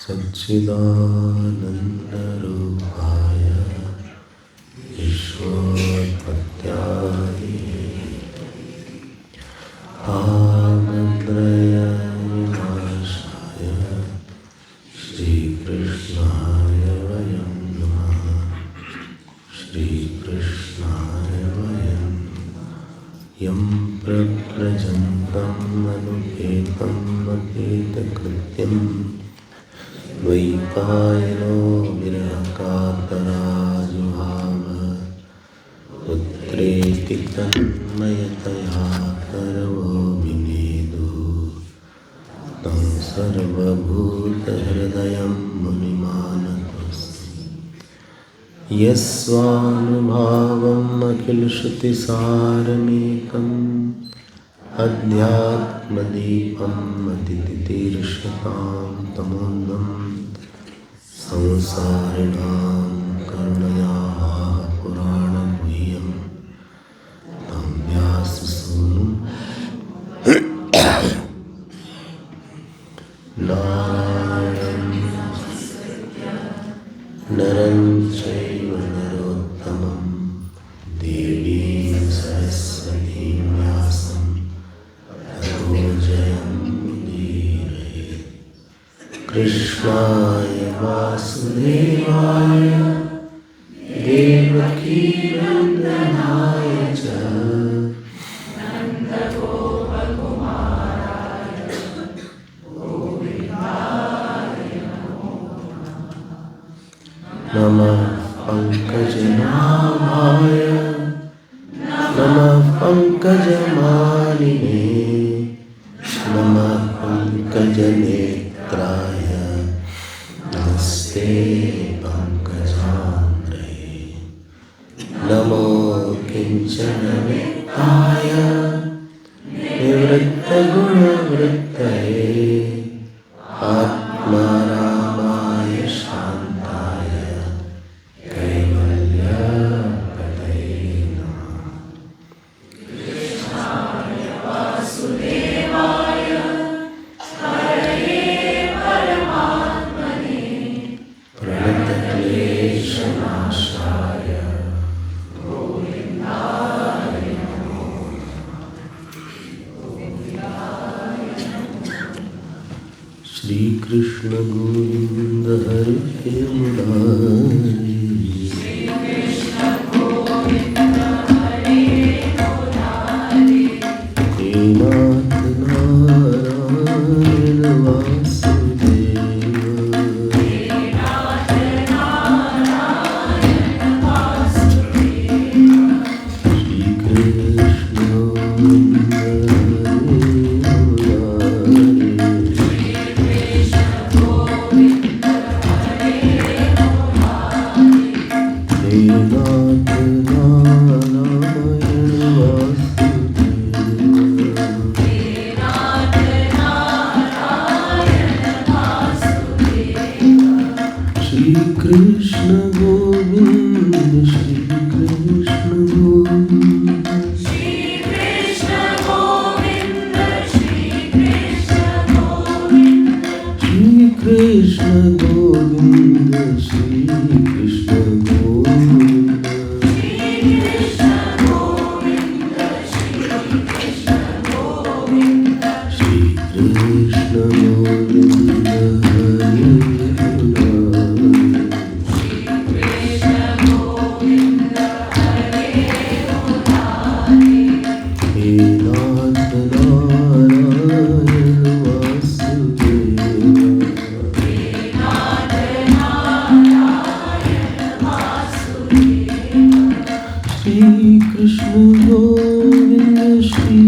सच्चिदानन्दरूपाय विश्वोत्पत्त्यादि तापत्रयविनाशाय श्रीकृष्णाय वयं नमः। श्रीकृष्णाय वयं यं प्रव्रजन्तम् अनुपेतम् अपेतकृत्यम् द्वैपायनो विरहकातराजुहाव पुत्रेति तन्मयतया करवो विनेदु तं सर्वभूतहृदयं मुनिमानतोऽस्मि यस्वानुभावम् अखिलश्रुतिसारमेकम् अध्यात्मदीपम् अतितितीर्षतां तमोन्नम् संसारिणां करुणयाः पुराणगुह्यं तं व्याससूनुं नारायणं नरं चैव नरोत्तमं देवीं सरस्वतीं व्यासं ततो जयमुदीरयेत्। कृष्णाय वासुदेवाय देवकी नन्दनाय च नमः पंकजनाभाय नमः पंकजमालिने नमः पंकजनेत्राय नमस्ते पंकजाग्रे नमो किंचनवित्ताय निवृत्तगुणवृत्तये आत्मारामाय शान्ताय कैवल्यपतये नमः। कृष्णाय वासुदेवाय हरये परमात्मने प्रणतक्लेशनाशाय गोविन्दाय नमो नमः। श्री कृष्ण गोविंद हरे मुरारी हे नाथ Narayan Vasudev Krishna Govinda, Shri Krishna Govinda, Shri Krishna Govinda, Hare Murari, He Nath Narayan Vasudeva, Shri Krishna Govinda, Shri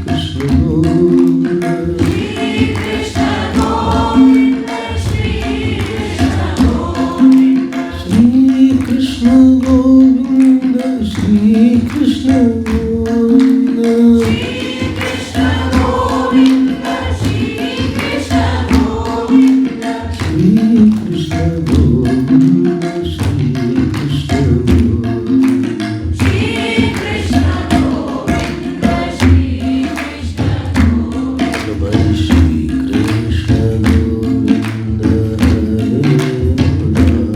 Krishna Govinda, Shri Krishna Govinda, Shri Krishna Govinda, Shri Krishna Govinda, Shri Krishna Govinda, Bhai Shri Krishna Govinda, Hare Murari,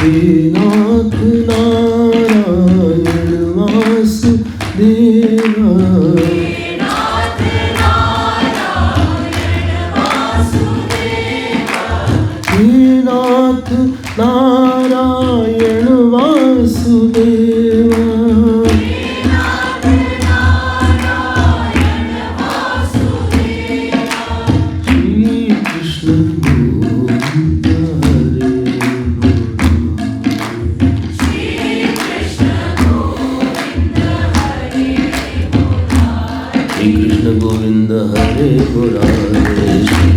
He Nath Narayan Vasudeva, He Nath Narayan Vasudeva, He Nath Narayan Vasudeva, He Nath Narayan Vasudeva, Shri Krishna Govinda, Hare Murari, Shri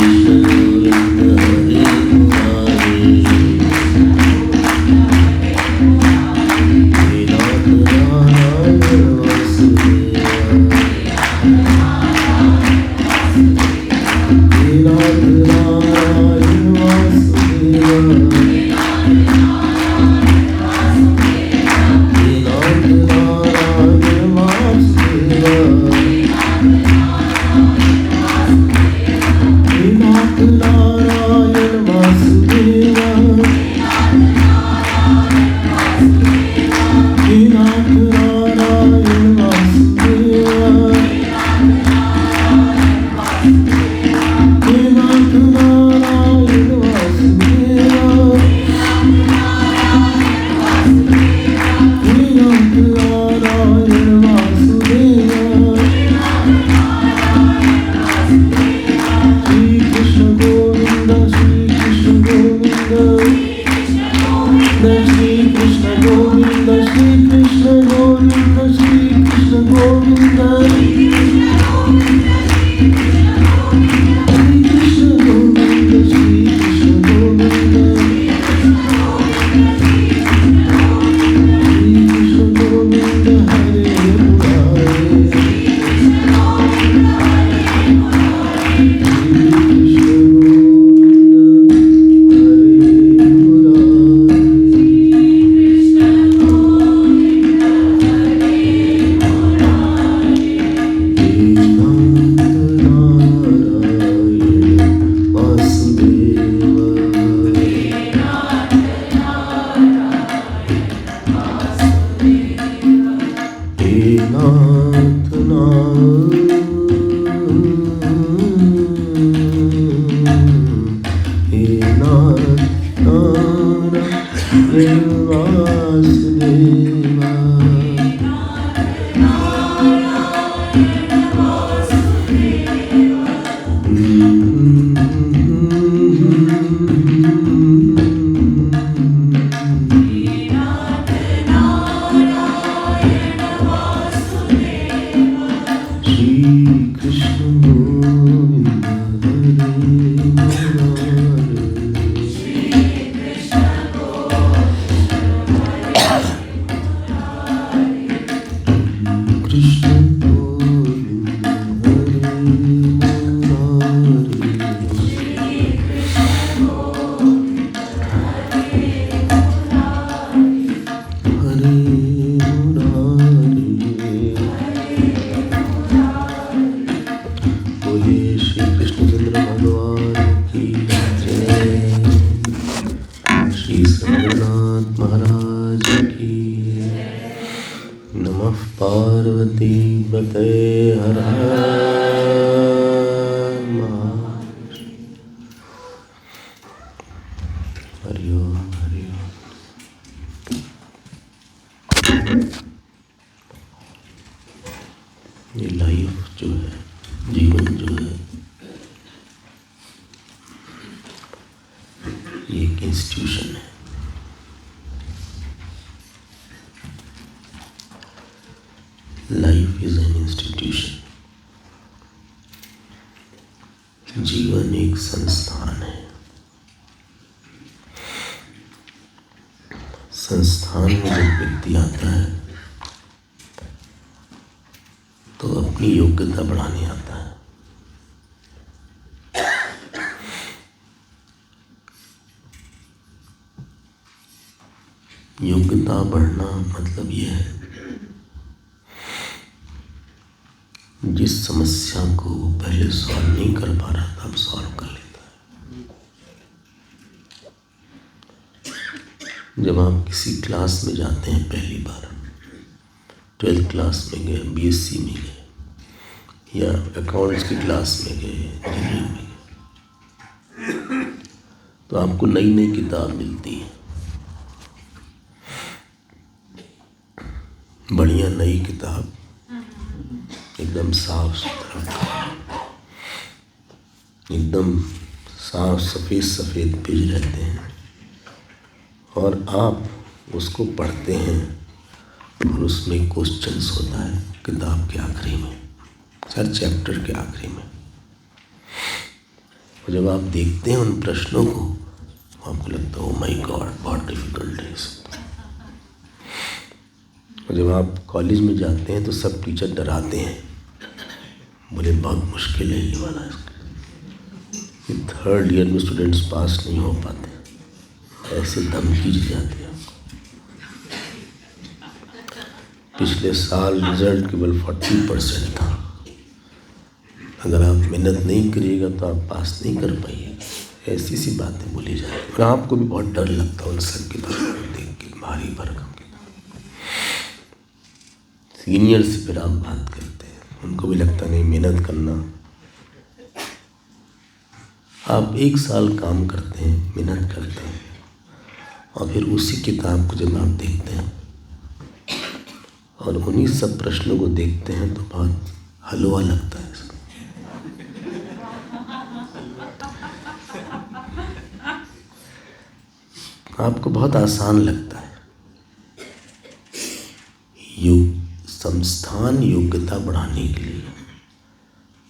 Krishna Govinda, Hare Murari, He Nath Narayan Vasudeva, He Nath Narayan Vasudeva, He Nath Narayan Vasudeva, He Nath Narayan Vasudeva, He Nath Narayan Vasudeva, He Nath Narayan Vasudeva, He Nath Narayan Vasudeva, Shri Krishna Govinda, Shri Krishna Govinda, Shri Krishna Govinda, Shri Krishna Govinda, Shri Krishna Govinda, Shri Krishna Govinda, Shri Krishna Govinda, Shri Krishna Govinda, Hare Murari, Shri Krishna Govinda, बोलिए श्री कृष्णचंद्र भगवान की जय। श्री सद्गुरुनाथ महाराज की। नमः पार्वती पते हर हर महादेव। हरि ओम हरि ओम। ये life जो है, जीवन जो है, ये एक इंस्टीट्यूशन है। Life is an institution. जीवन एक संस्थान है। संस्थान में जब व्यक्ति आता है तो अपनी योग्यता बढ़ाने आता है। योग्यता बढ़ना मतलब यह है, जिस समस्या को वो पहले सॉल्व नहीं कर पा रहा था अब सॉल्व कर लेता है। जब आप किसी क्लास में जाते हैं पहली बार, 12th क्लास में गए, BSc में गए, या अकाउंट्स की क्लास में गए, इंजीनियरिंग में गए, तो आपको नई नई किताब मिलती है। बढ़िया नई किताब, एकदम साफ सुथरा, एकदम साफ सफ़ेद पेज रहते हैं, और आप उसको पढ़ते हैं और उसमें क्वेश्चंस होता है किताब के आखिरी में, हर चैप्टर के आखिरी में। और जब आप देखते हैं उन प्रश्नों को, आपको लगता है ओह माय गॉड, बहुत डिफिकल्ट है सब। और जब आप कॉलेज में जाते हैं तो सब टीचर डराते हैं, बोले बहुत मुश्किल है ये वाला, ये 3rd ईयर में स्टूडेंट्स पास नहीं हो पाते, ऐसे धमकी दी जाती है। पिछले साल रिजल्ट केवल 40% था, अगर आप मेहनत नहीं करिएगा तो आप पास नहीं कर पाइएगा। ऐसी सी बातें बोली जाती हैं और आपको भी बहुत डर लगता है उन सब किताबों को देख के, भारी भरकम किताब। सीनियर से फिर आप बात करते हैं, उनको भी लगता नहीं मेहनत करना। आप 1 साल काम करते हैं, मेहनत करते हैं, और फिर उसी किताब को जब आप देखते हैं और उन्हीं सब प्रश्नों को देखते हैं तो बहुत हलवा लगता है। आपको बहुत आसान लगता है। संस्थान योग्यता बढ़ाने के लिए,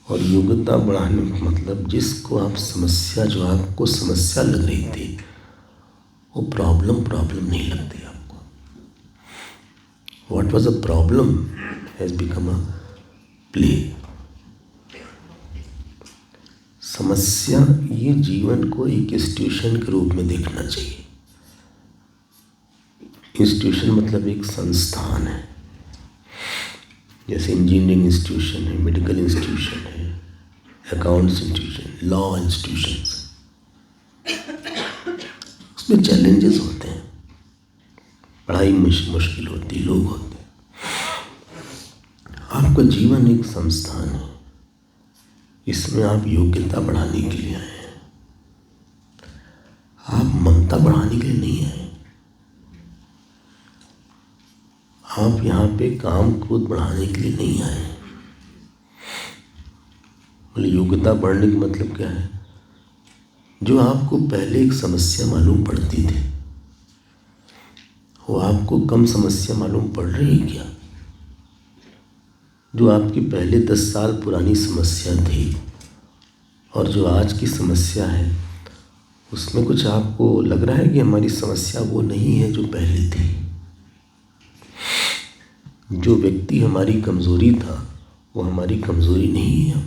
और योग्यता बढ़ाने का मतलब जिसको आप समस्या, जो आपको समस्या लग रही थी वो प्रॉब्लम नहीं लगती आपको। What was a problem has become a play. समस्या, ये जीवन को एक इंस्टीट्यूशन के रूप में देखना चाहिए। इंस्टीट्यूशन मतलब एक संस्थान है, जैसे इंजीनियरिंग इंस्टीट्यूशन है, मेडिकल इंस्टीट्यूशन है, अकाउंट्स इंस्टीट्यूशन, लॉ इंस्टीट्यूशंस। उसमें चैलेंजेस होते हैं, पढ़ाई मुश्किल होती है, लोग होते हैं। आपका जीवन एक संस्थान है, इसमें आप योग्यता बढ़ाने के लिए आए हैं। आप ममता बढ़ाने के लिए नहीं आए। आप यहाँ पे काम क्रोध बढ़ाने के लिए नहीं आए। बोले योग्यता बढ़ने का मतलब क्या है? जो आपको पहले एक समस्या मालूम पड़ती थी वो आपको कम समस्या मालूम पड़ रही है क्या? जो आपकी पहले 10 साल पुरानी समस्या थी और जो आज की समस्या है, उसमें कुछ आपको लग रहा है कि हमारी समस्या वो नहीं है जो पहले थी। जो व्यक्ति हमारी कमज़ोरी था वो हमारी कमज़ोरी नहीं है।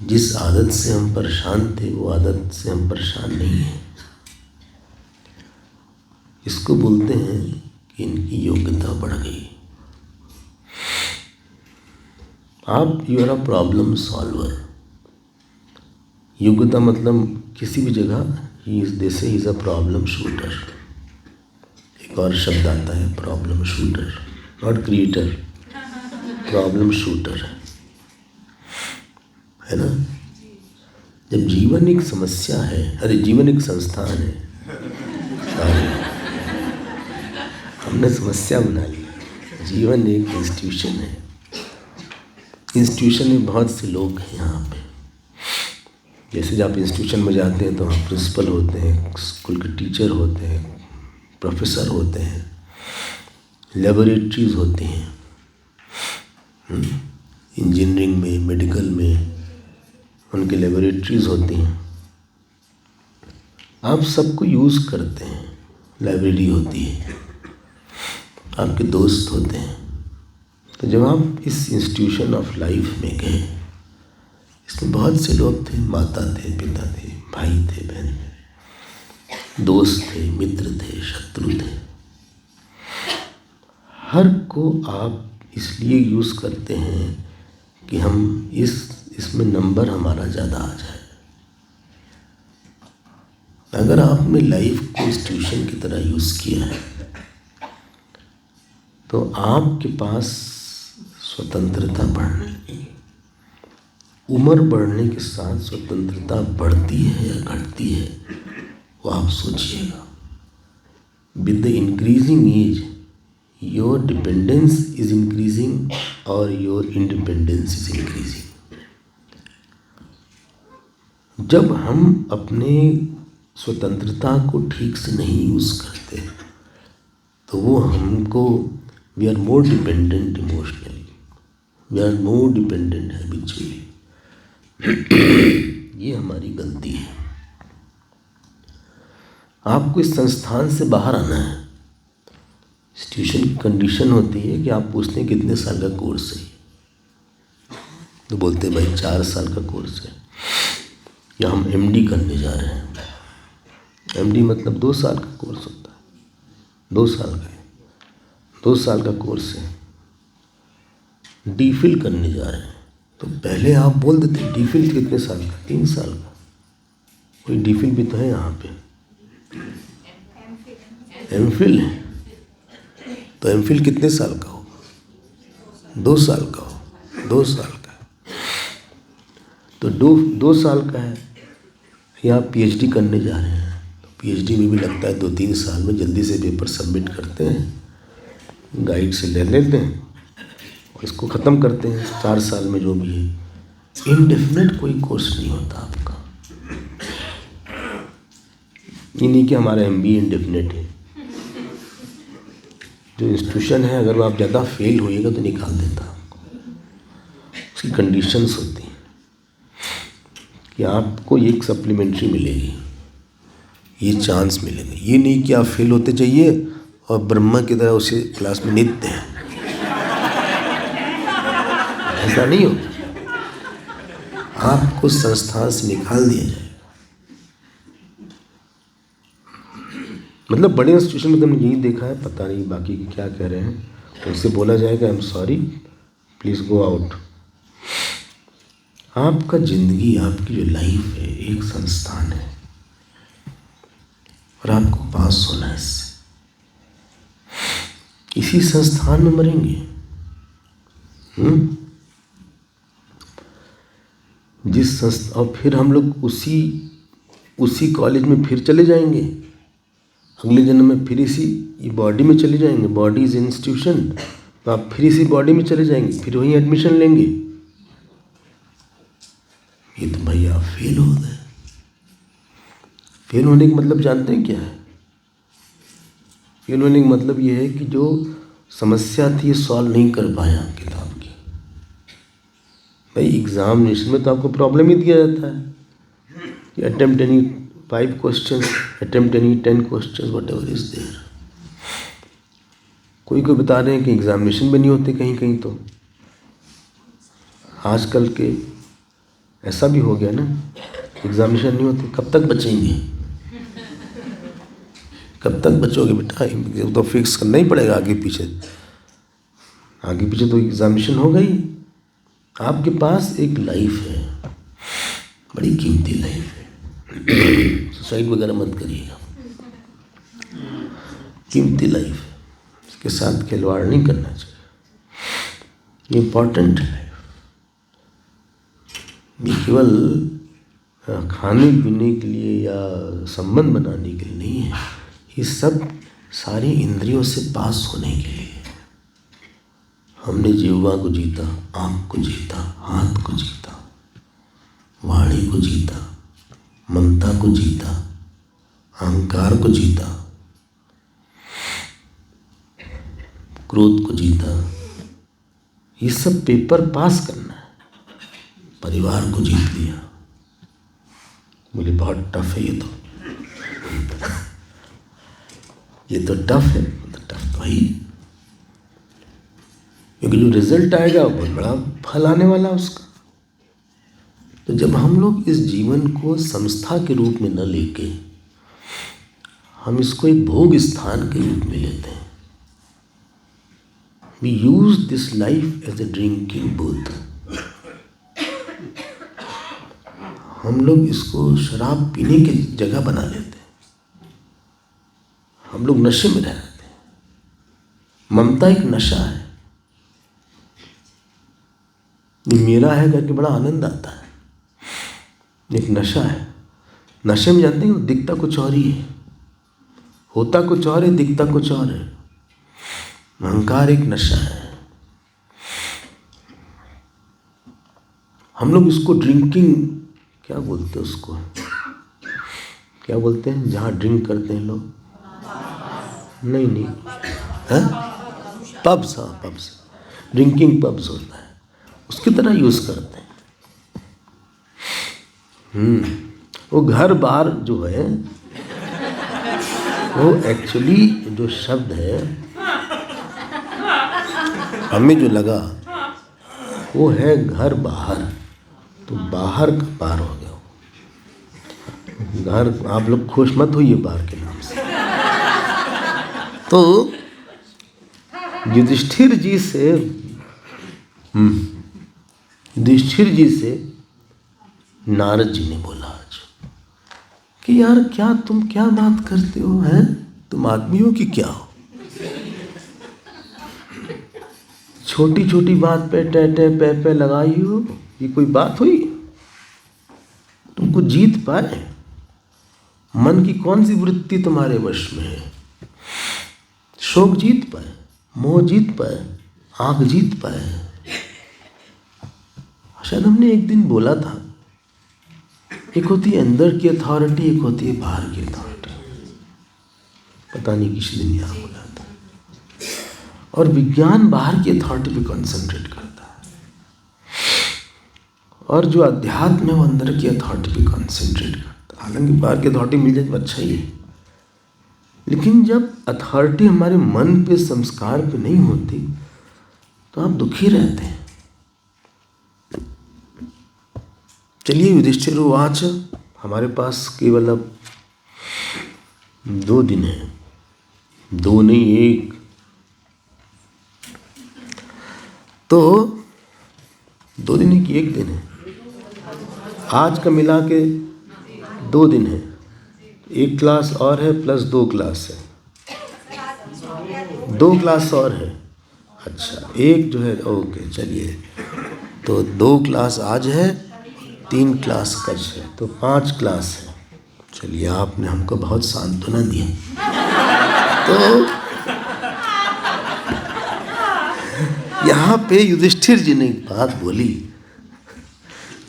जिस आदत से हम परेशान थे वो आदत से हम परेशान नहीं हैं। इसको बोलते हैं कि इनकी योग्यता बढ़ गई। आप you are a problem solver. योग्यता मतलब किसी भी जगह ही इज जैसे he is a problem shooter. एक और शब्द आता है problem shooter, not creator, problem shooter, है ना। जब जीवन एक समस्या है, अरे जीवन एक संस्थान है, हमने समस्या बना ली। जीवन एक इंस्टीट्यूशन है। इंस्टीट्यूशन में बहुत से लोग हैं यहाँ पे। जैसे जब आप इंस्टीट्यूशन में जाते हैं तो वहाँ प्रिंसिपल होते हैं, स्कूल के टीचर होते हैं, प्रोफेसर होते हैं, लेबोरेटरीज होती हैं, इंजीनियरिंग में, मेडिकल में उनकी लेबोरेटरीज होती हैं। आप सबको यूज़ करते हैं। लाइब्रेरी होती है, आपके दोस्त होते हैं। तो जब आप इस इंस्टीट्यूशन ऑफ लाइफ में गए, इसमें बहुत से लोग थे, माता थे, पिता थे, भाई थे, बहन थे, दोस्त थे, मित्र थे, शत्रु थे। हर को आप इसलिए यूज़ करते हैं कि हम इसमें नंबर हमारा ज़्यादा आ जाए। अगर आपने लाइफ को इंस्टीट्यूशन की तरह यूज़ किया है तो आपके पास स्वतंत्रता बढ़ने की, उम्र बढ़ने के साथ स्वतंत्रता बढ़ती है या घटती है वो आप सोचिएगा। With the increasing age your dependence is increasing और योर इंडिपेंडेंस इज इंक्रीजिंग। जब हम अपने स्वतंत्रता को ठीक से नहीं यूज़ करते तो वो हमको we are more dependent emotionally, we are more dependent habitually. ये हमारी गलती है। आपको इस संस्थान से बाहर आना है। इंस्टीट्यूशन की कंडीशन होती है कि आप पूछते हैं कितने साल का कोर्स है, तो बोलते हैं भाई 4 साल का कोर्स है, या हम एमडी करने जा रहे हैं। एमडी मतलब 2 साल का कोर्स होता है, 2 साल का है, 2 साल का कोर्स है। डीफिल करने जा रहे हैं तो पहले आप बोल देते डीफिल कितने साल का, 3 साल का। कोई डीफिल भी तो है यहाँ पे, एमफिल है, तो एमफिल कितने साल का हो, 2 साल का हो, 2 साल का है तो 2 साल का है। या आप पीएचडी करने जा रहे हैं तो पीएचडी में भी लगता है 2-3 साल में। जल्दी से पेपर सबमिट करते हैं, गाइड से ले लेते हैं और इसको ख़त्म करते हैं 4 साल में जो भी है। इनडेफिनेट कोई कोर्स नहीं होता आपका। ये नहीं कि हमारा एमबीए इनडेफिनेट है। जो इंस्टीट्यूशन है अगर आप ज़्यादा फेल होइएगा तो निकाल देता आपको। उसकी कंडीशंस होती हैं कि आपको एक सप्लीमेंट्री मिलेगी, ये चांस मिलेगा। ये नहीं कि आप फेल होते जाइए और ब्रह्मा की तरह उसी क्लास में नित्य हैं, ऐसा नहीं हो। आपको संस्थान से निकाल दिया जाए। मतलब बड़े इंस्टीट्यूशन में तुमने यही देखा है, पता नहीं बाकी क्या कह रहे हैं। उनसे बोला जाएगा I am sorry, please go out. आपका ज़िंदगी, आपकी जो लाइफ है एक संस्थान है और आपको पास होना है इससे। इसी संस्थान में मरेंगे। जिस संस्था, और फिर हम लोग उसी कॉलेज में फिर चले जाएंगे। अगले जन्म में फिर इसी बॉडी में चले जाएंगे। बॉडी इज इंस्टीट्यूशन, तो आप फिर इसी बॉडी में चले जाएंगे, फिर वहीं एडमिशन लेंगे। ये तो भैया आप फेल हो गए। फेल होने का मतलब जानते हैं क्या है? फेल होने का मतलब ये है कि जो समस्या थी सॉल्व नहीं कर पाए आप किताब की। भाई एग्जामिनेशन में तो आपको प्रॉब्लम ही दिया जाता है कि attempt any 5 questions, attempt any 10 questions, whatever is there. कोई बता रहे हैं कि एग्जामिनेशन भी नहीं होते कहीं कहीं। तो आजकल के ऐसा भी हो गया ना, एग्जामिनेशन नहीं होते, कब तक बचेंगे? कब तक बचोगे बेटा? तो फिक्स करना ही पड़ेगा आगे पीछे। आगे पीछे तो एग्जामिनेशन हो गई। आपके पास एक लाइफ है, बड़ी कीमती लाइफ है। सुसाइड वगैरह मत करिएगा, कीमती लाइफ है, इसके साथ खिलवाड़ नहीं करना चाहिए। ये इम्पोर्टेंट है। ये केवल खाने पीने के लिए या संबंध बनाने के लिए नहीं है, ये सब सारी इंद्रियों से पास होने के लिए। हमने जीवा को जीता, आँख को जीता, हाथ को जीता, वाणी को जीता, ममता को जीता, अहंकार को जीता, क्रोध को जीता। ये सब पेपर पास करना है। परिवार को जीत लिया, बोले बहुत टफ है ये तो टफ है, तो टफ तो ही, क्योंकि जो रिजल्ट आएगा वो बहुत बड़ा फल आने वाला उसका। तो जब हम लोग इस जीवन को संस्था के रूप में न लेके हम इसको एक भोग स्थान के रूप में लेते हैं, we use this life as a drinking booth। हम लोग इसको शराब पीने की जगह बना लेते हैं। हम लोग नशे में रहते हैं। ममता एक नशा है, ये मेरा है करके बड़ा आनंद आता है, एक नशा है। नशे में जानते हैं दिखता कुछ और ही है, होता कुछ और है, दिखता कुछ और है। अहंकार एक नशा है। हम लोग इसको ड्रिंकिंग क्या बोलते हैं, उसको क्या बोलते हैं जहाँ ड्रिंक करते हैं लोग? नहीं है पब्स। हाँ पब्स, ड्रिंकिंग पब्स होता है, उसकी तरह यूज करते हैं। वो घर बार जो है वो एक्चुअली जो शब्द है हमें जो लगा वो है घर बाहर, तो बाहर का बार हो गया घर। आप लोग खुश मत होइए बार के नाम से। तो युधिष्ठिर जी से नारद जी ने बोला आज कि यार क्या तुम क्या बात करते हो, हैं तुम आदमी हो कि क्या हो? छोटी छोटी बात पे टे पे लगाई हो, ये कोई बात हुई? तुमको जीत पाए? मन की कौन सी वृत्ति तुम्हारे वश में है? शोक जीत पाए, मोह जीत पाए, आंख जीत पाए? शायद हमने एक दिन बोला था, एक होती है अंदर की अथॉरिटी, एक होती है बाहर की अथॉरिटी। पता नहीं किस दिन यहाँ बोला था। और विज्ञान बाहर की अथॉरिटी पे कॉन्सेंट्रेट करता है, और जो अध्यात्म है वो अंदर की अथॉरिटी पे कॉन्सेंट्रेट करता है। हालांकि बाहर की अथॉरिटी मिल जाए तो अच्छा ही है, लेकिन जब अथॉरिटी हमारे मन पे, संस्कार पे नहीं होती तो आप दुखी रहते हैं। चलिए युधिष्ठिर उवाच, हमारे पास केवल अब 2 दिन है, 2 नहीं 1। तो 2 दिन की 1 दिन है, आज का मिला के 2 दिन है। 1 क्लास और है प्लस 2 क्लास है, 2 क्लास और है। अच्छा 1 जो है, ओके चलिए, तो 2 क्लास आज है, 3 क्लास कल है, तो 5 क्लास है। चलिए आपने हमको बहुत सांत्वना दिया। तो यहाँ पे युधिष्ठिर जी ने एक बात बोली,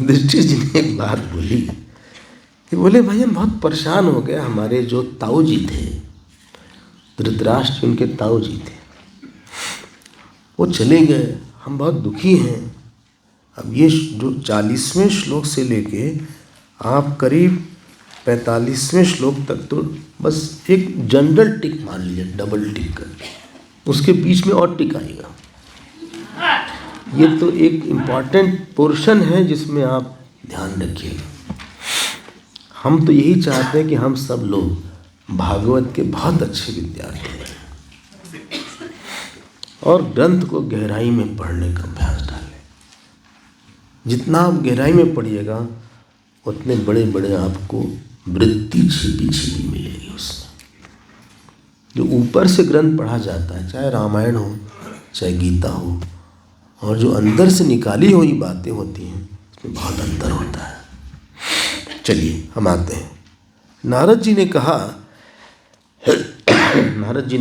युधिष्ठिर जी ने एक बात बोली कि बोले भाई हम बहुत परेशान हो गए। हमारे जो ताऊ जी थे, धृतराष्ट्र उनके ताऊ जी थे, वो चले गए, हम बहुत दुखी हैं। अब ये जो 40वें श्लोक से लेके आप करीब 45वें श्लोक तक तो बस एक जनरल टिक मान लीजिए, डबल टिक कर, उसके बीच में और टिक आएगा। ये तो एक इम्पॉर्टेंट पोर्शन है जिसमें आप ध्यान रखिएगा। हम तो यही चाहते हैं कि हम सब लोग भागवत के बहुत अच्छे विद्यार्थी बने और ग्रंथ को गहराई में पढ़ने का अभ्यास डालें। जितना आप गहराई में पढ़िएगा उतने बड़े बड़े आपको वृत्ति छिपी छिपी मिलेगी उसमें। जो ऊपर से ग्रंथ पढ़ा जाता है, चाहे रामायण हो चाहे गीता हो, और जो अंदर से निकाली हुई बातें होती हैं उसमें बहुत अंतर होता है। चलिए हम आते हैं। नारद जी ने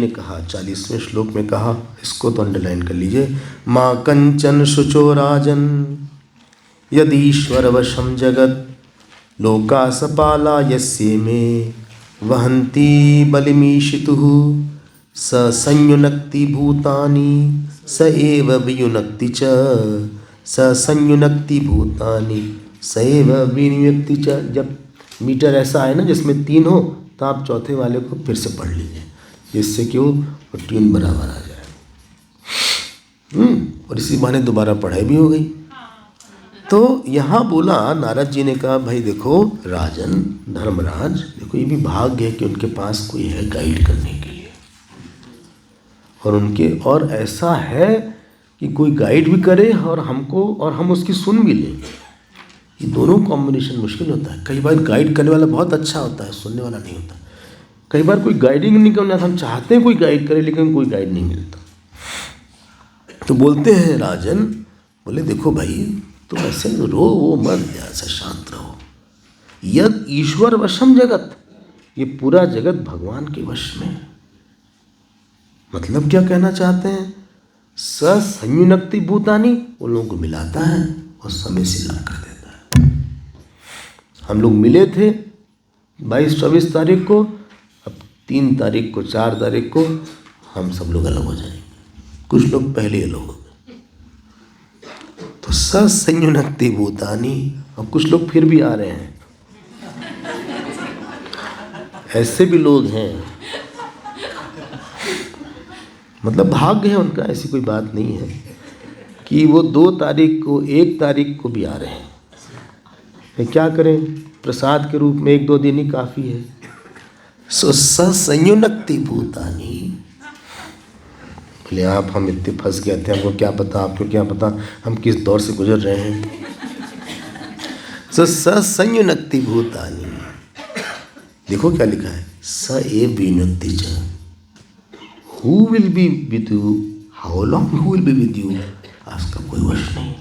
कहा 40वें श्लोक में कहा, इसको तो अंडरलाइन कर लीजिए, माँ कंचन शुचो राजन यदीश्वर वशम जगत लोका सपाला यस्य में वहंती बलिमीशितुः स संयुनक्ति भूतानि स एव वियुनक्ति च स संयुनक्ति भूतानि स एव विनियुक्ति च। जब मीटर ऐसा है ना जिसमें 3 हो तो आप चौथे वाले को फिर से पढ़ लीजिए, जिससे कि वो ट्यून बराबर आ जाए। और इसी बहाने दोबारा पढ़ाई भी हो गई। तो यहाँ बोला, नारद जी ने कहा, भाई देखो राजन, धर्मराज, देखो ये भी भाग्य है कि उनके पास कोई है गाइड करने के लिए, और ऐसा है कि कोई गाइड भी करे और हम उसकी सुन भी लें। ये दोनों कॉम्बिनेशन मुश्किल होता है। कई बार गाइड करने वाला बहुत अच्छा होता है, सुनने वाला नहीं होता। कई बार कोई गाइडिंग नहीं करना, हम चाहते हैं कोई गाइड करे लेकिन कोई गाइड नहीं मिलता। तो बोलते हैं राजन, बोले देखो भाई तुम ऐसे रो वो मत, ऐसा शांत रहो। यद ईश्वर वशम जगत, ये पूरा जगत भगवान के वश में। मतलब क्या कहना चाहते हैं? स संयुनक्ति भूतानि, उन लोगों को मिलाता है और समय से अलग कर देता है। हम लोग मिले थे 22-24 तारीख को, अब 3 तारीख को 4 तारीख को हम सब लोग अलग हो जाएंगे। कुछ लोग पहले अलग हो गए, तो स संयुनक्ति भूतानि। अब कुछ लोग फिर भी आ रहे हैं, ऐसे भी लोग हैं। मतलब भाग्य है उनका, ऐसी कोई बात नहीं है कि वो 2 तारीख को 1 तारीख को भी आ रहे हैं। फिर क्या करें, प्रसाद के रूप में 1-2 दिन ही काफ़ी है। सो संयुनक्ति भूतानि। बोले आप हम इतने फंस गए थे, हमको क्या पता, आपको क्या पता हम किस दौर से गुजर रहे हैं। सो संयुनक्ति भूतानि, देखो क्या लिखा है, स एव विनुक्ति च। Who will be with you? How long who will be with you? उसका कोई वश नहीं।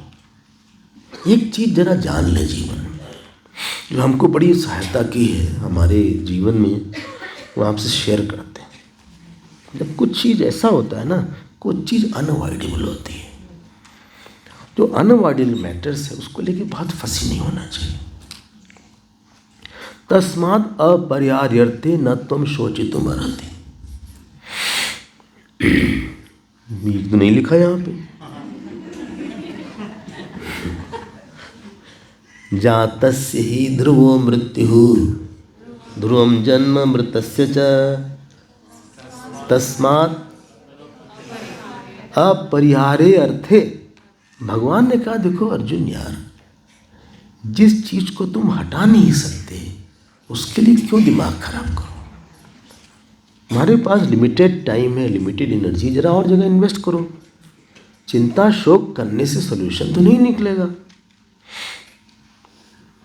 एक चीज़ जरा जान ले जीवन में, जो हमको बड़ी सहायता की है हमारे जीवन में, वो आपसे शेयर करते हैं। जब कुछ चीज़ ऐसा होता है ना, कुछ चीज़ अनअवॉइडेबल होती है, जो अनअवॉइडेबल मैटर्स है उसको लेके बहुत फंसी नहीं होना चाहिए। तस्मात् अपरिहार्यर्थे न त्वं शोचितुम् अर्हति। ये तो नहीं लिखा यहाँ पे। जातस्य ही ध्रुवो मृत्युः ध्रुवं जन्म मृतस्य च तस्मात् अपरिहार्य अर्थे। भगवान ने कहा देखो अर्जुन यार, जिस चीज को तुम हटा नहीं सकते उसके लिए क्यों दिमाग खराब करो। हमारे पास लिमिटेड टाइम है, लिमिटेड एनर्जी, जरा और जगह इन्वेस्ट करो। चिंता शोक करने से सोल्यूशन तो नहीं निकलेगा।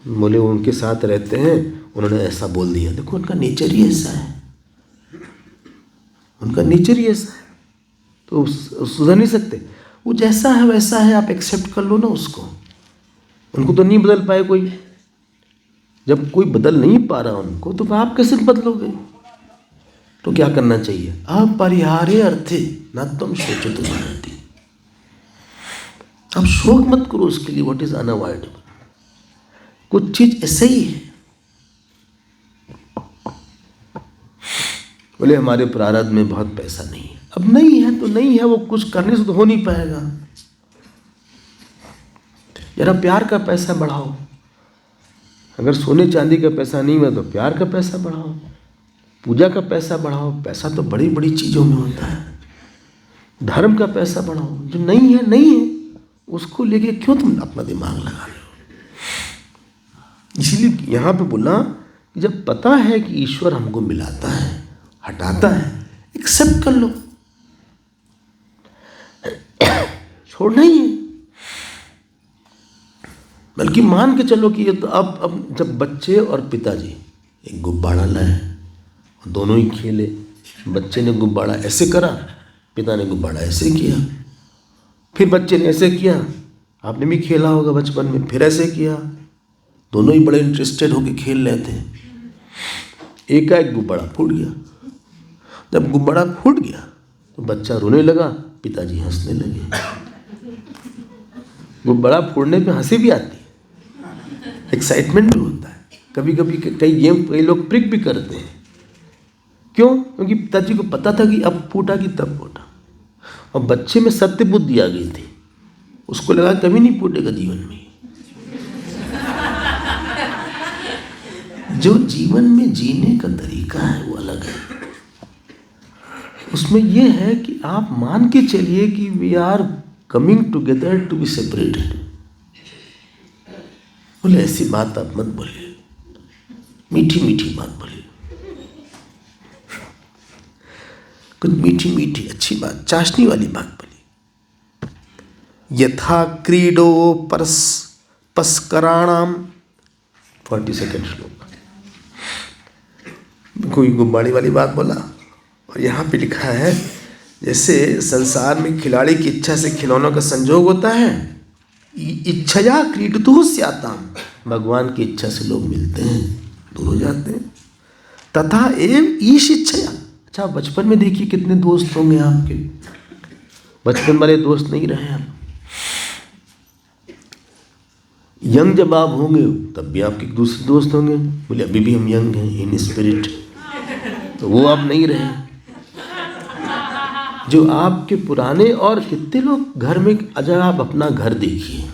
बोले उनके साथ रहते हैं, उन्होंने ऐसा बोल दिया, देखो उनका नेचर ही ऐसा है, उनका नेचर ही ऐसा है, तो सुधर नहीं सकते। वो जैसा है वैसा है, आप एक्सेप्ट कर लो ना उसको। उनको तो नहीं बदल पाए कोई, जब कोई बदल नहीं पा रहा उनको, तो आप कैसे बदलोगे। तो क्या करना चाहिए, अपरिहार्य अर्थे न तुम शोचितुम् अर्हति। अब शोक मत करो उसके लिए, व्हाट इज अनअवॉइडेबल। कुछ चीज ऐसे ही है। बोले हमारे प्रारब्ध में बहुत पैसा नहीं है, अब नहीं है तो नहीं है, वो कुछ करने से तो हो नहीं पाएगा। जरा प्यार का पैसा बढ़ाओ। अगर सोने चांदी का पैसा नहीं हुआ तो प्यार का पैसा बढ़ाओ, पूजा का पैसा बढ़ाओ। पैसा तो बड़ी बड़ी चीज़ों में होता है। धर्म का पैसा बढ़ाओ। जो नहीं है नहीं है, उसको लेके क्यों तुम अपना दिमाग लगा रहे हो। इसीलिए यहाँ पे बोला कि जब पता है कि ईश्वर हमको मिलाता है, हटाता है, एक्सेप्ट कर लो, छोड़ना ही है। बल्कि मान के चलो कि ये तो अब जब बच्चे और पिताजी एक गुब्बारा लाए, दोनों ही खेले, बच्चे ने गुब्बारा ऐसे करा, पिता ने गुब्बारा ऐसे किया, फिर बच्चे ने ऐसे किया, आपने भी खेला होगा बचपन में, फिर ऐसे किया, दोनों ही बड़े इंटरेस्टेड होके खेल रहे थे। एक गुब्बारा फूट गया। जब गुब्बारा फूट गया तो बच्चा रोने लगा, पिताजी हंसने लगे। गुब्बारा फोड़ने पे हंसी भी आती है, एक्साइटमेंट भी होता है। कभी कभी कई लोग प्रिक भी करते हैं। क्यों? क्योंकि पिताजी को पता था कि अब फूटा कि तब फूटा, और बच्चे में सत्य बुद्धि आ गई थी, उसको लगा कभी नहीं फूटेगा जीवन में। जो जीवन में जीने का तरीका है वो अलग है। उसमें यह है कि आप मान के चलिए कि we are coming together to be separated. बोले ऐसी बात आप मत बोलिए, मीठी मीठी बात बोलिए, कुछ मीठी मीठी अच्छी बात, चाशनी वाली बात बोलिए। यथा क्रीडो पस्कराणाम, 42 श्लोक। कोई गुब्बारे वाली बात बोला, और यहाँ पे लिखा है जैसे संसार में खिलाड़ी की इच्छा से खिलौनों का संजोग होता है, इच्छया क्रीडतु स्याताम, भगवान की इच्छा से लोग मिलते हैं, दूर हो जाते हैं। तथा एवं ईश इच्छया। अच्छा, बचपन में देखिए कितने दोस्त होंगे आपके, बचपन वाले दोस्त नहीं रहे आप। यंग जब आप होंगे तब भी आपके दूसरे दोस्त होंगे, बोले अभी भी हम यंग हैं इन स्पिरिट, तो वो आप नहीं रहे। जो आपके पुराने, और कितने लोग घर में, अगर आप अपना घर देखिए,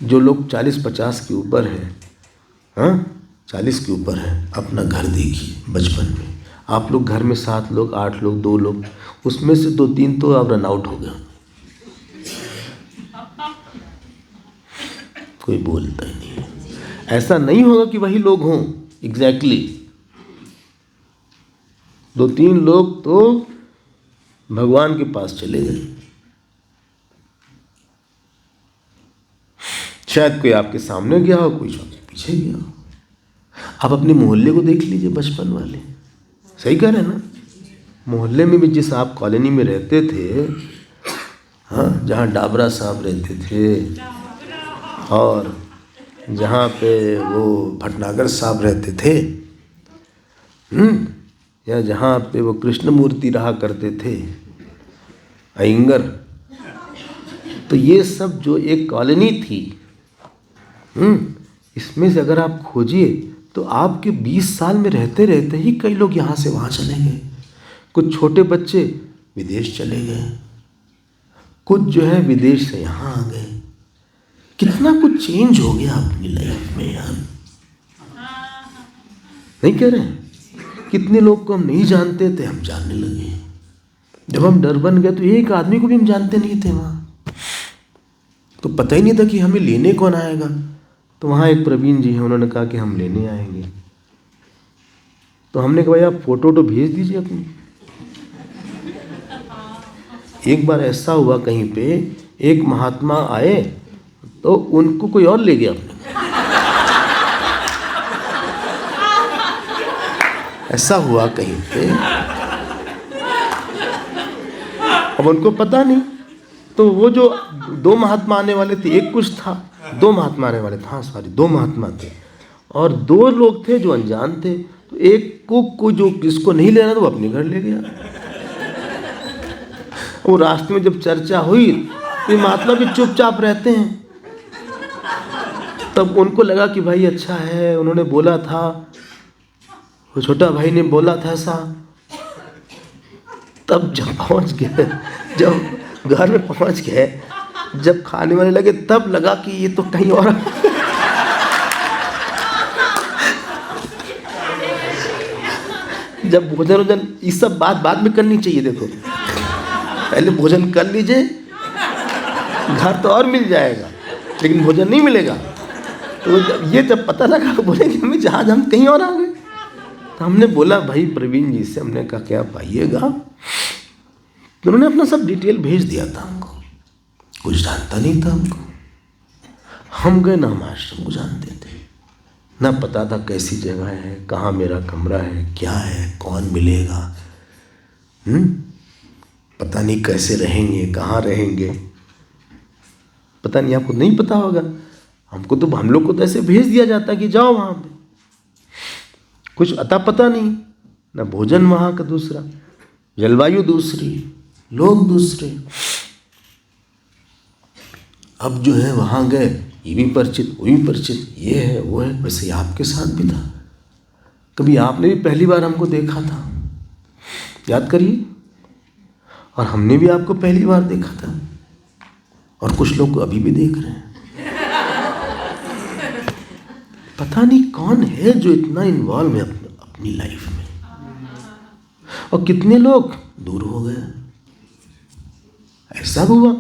जो लोग 40-50 के ऊपर हैं, हाँ 40 के ऊपर है, अपना घर देखिए। बचपन में आप लोग घर में 7 लोग, 8 लोग, 2 लोग, उसमें से 2-3 तो आप रन आउट हो गया, कोई बोलता ही नहीं है। ऐसा नहीं होगा कि वही लोग हों एग्जैक्टली, 2-3 लोग तो भगवान के पास चले गए। शायद कोई आपके सामने गया हो, कोई आपके पीछे गया हो। आप अपने मोहल्ले को देख लीजिए, बचपन वाले, सही कह रहे हैं ना? मोहल्ले में भी जिस आप कॉलोनी में रहते थे, हाँ, जहाँ डाबरा साहब रहते थे, और जहाँ पे वो भटनागर साहब रहते थे, या जहाँ पे वो कृष्णमूर्ति रहा करते थे, अयंगर, तो ये सब जो एक कॉलोनी थी, इसमें से अगर आप खोजिए तो आपके 20 साल में रहते रहते ही कई लोग यहाँ से वहाँ चले गए। कुछ छोटे बच्चे विदेश चले गए, कुछ जो है विदेश से यहाँ आ गए। कितना कुछ चेंज हो गया अपनी लाइफ में यार, नहीं कह रहे हैं? कितने लोग को हम नहीं जानते थे, हम जानने लगे। जब हम डरबन गए तो एक आदमी को भी हम जानते नहीं थे वहाँ, तो पता ही नहीं था कि हमें लेने कौन आएगा। तो वहाँ एक प्रवीण जी हैं, उन्होंने कहा कि हम लेने आएंगे। तो हमने कहा भाई आप फोटो तो भेज दीजिए अपनी। एक बार ऐसा हुआ, कहीं पे एक महात्मा आए तो उनको कोई और ले गया अपने। ऐसा हुआ कहीं पे, अब उनको पता नहीं, तो वो जो 2 महात्मा आने वाले थे, एक कुछ था, 2 महात्मा आने वाले थे, हाँ सॉरी 2 महात्मा थे, और 2 लोग थे जो अनजान थे। तो एक को जो किसको नहीं लेना था वो अपने घर ले गया। वो रास्ते में जब चर्चा हुई तो महात्मा भी चुपचाप रहते हैं। तब उनको लगा कि भाई अच्छा है, उन्होंने बोला था, वो छोटा भाई ने बोला था ऐसा। तब जब पहुंच गए, जब घर में पहुंच गए, जब खाने वाने लगे, तब लगा कि ये तो कहीं और। जब भोजन ये सब बात बाद में करनी चाहिए। देखो पहले भोजन कर लीजिए, घर तो और मिल जाएगा, लेकिन भोजन नहीं मिलेगा। तो जब पता लगा, बोले कि हमें जहाज हम कहीं और आ गए। तो हमने बोला भाई प्रवीण जी से, हमने कहा क्या आप आइएगा। तो उन्होंने अपना सब डिटेल भेज दिया था हमको, कुछ जानता नहीं था हमको। हम गए ना, हम आश्रम को जानते थे ना, पता था कैसी जगह है, कहाँ मेरा कमरा है, क्या है, कौन मिलेगा, पता नहीं कैसे रहेंगे, कहाँ रहेंगे, पता नहीं। आपको नहीं पता होगा, हमको तो, हम लोग को तो ऐसे भेज दिया जाता कि जाओ वहाँ पे, कुछ अता पता नहीं, ना भोजन वहाँ का दूसरा, जलवायु दूसरी, लोग दूसरे। अब जो है वहाँ गए, ये भी परिचित, वो भी परिचित, ये है वो है। वैसे ही आपके साथ भी था, कभी आपने भी पहली बार हमको देखा था, याद करिए, और हमने भी आपको पहली बार देखा था, और कुछ लोग को अभी भी देख रहे हैं। पता नहीं कौन है जो इतना इन्वॉल्व है अपनी लाइफ में, और कितने लोग दूर हो गए। ऐसा हुआ,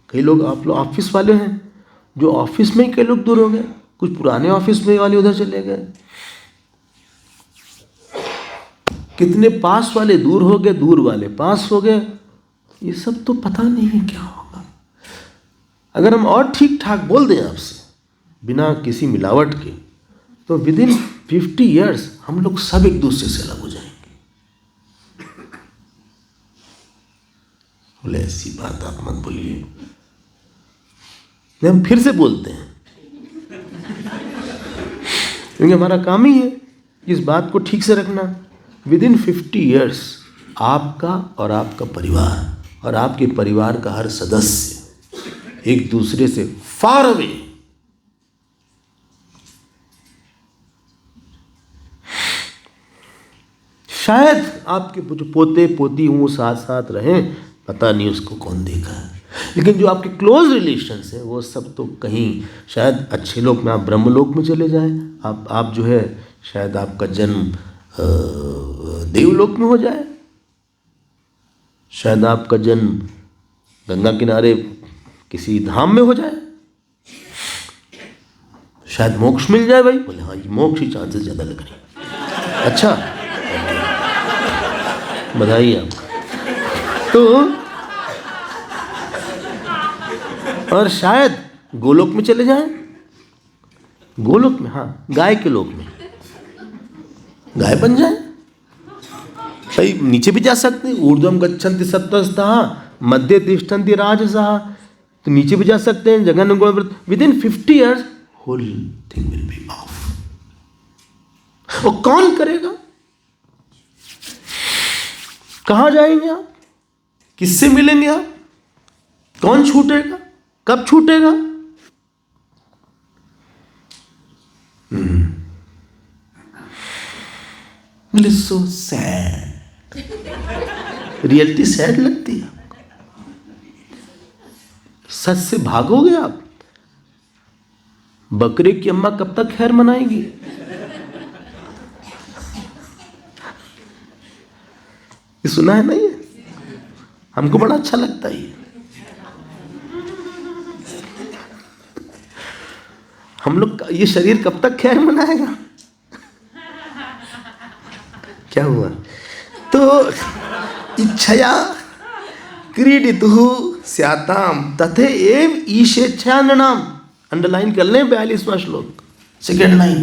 कई लोग, आप लोग ऑफिस वाले हैं, जो ऑफिस में ही कई लोग दूर हो गए, कुछ पुराने ऑफिस में वाले उधर चले गए, कितने पास वाले दूर हो गए, दूर वाले पास हो गए। ये सब तो पता नहीं है क्या होगा। अगर हम और ठीक ठाक बोल दें आपसे बिना किसी मिलावट के, तो विदिन 50 ईयर्स हम लोग सब एक दूसरे से अलग हो जाएंगे। बोले ऐसी बात आप मत बोलिए, हम फिर से बोलते हैं, क्योंकि हमारा काम ही है इस बात को ठीक से रखना। विदिन 50 ईयर्स आपका और आपका परिवार और आपके परिवार का हर सदस्य एक दूसरे से फार अवे। शायद आपके जो पोते पोती वो साथ साथ रहें, पता नहीं उसको कौन देखा है, लेकिन जो आपके क्लोज रिलेशंस हैं वो सब तो कहीं, शायद अच्छे लोक में आप ब्रह्मलोक में चले जाएं, आप जो है शायद आपका जन्म देवलोक में हो जाए, शायद आपका जन्म गंगा किनारे किसी धाम में हो जाए, शायद मोक्ष मिल जाए। भाई बोले हाँ, ये मोक्ष ही चांसेस ज़्यादा लग रहे हैं। अच्छा, बधाई आपको। तो और शायद गोलोक में चले जाएं, गोलोक में, हाँ, गाय के लोक में गाय बन जाए। भाई नीचे भी जा सकते हैं, ऊर्ध्वम गच्छन्ति सत्त्वस्ताः मध्य तिष्ठन्ति राजसाः, तो नीचे भी जा सकते हैं, जगन गुण। Within 50 years whole thing will be off. वो कौन करेगा? कहाँ जाएंगे आप? किससे मिलेंगे आप? कौन छूटेगा? कब छूटेगा? सो सैड, रियलिटी सैड लगती है। सच से भागोगे आप? बकरे की अम्मा कब तक खैर मनाएगी? ये सुना है ना, ये हमको बड़ा अच्छा लगता है। हम लोग, ये शरीर कब तक खैर मनाएगा? क्या हुआ? तो इच्छया क्रीडितुः स्याताम तथे एव ईशेच्छाननाम। अंडरलाइन कर लें 42वां श्लोक, सेकेंड लाइन।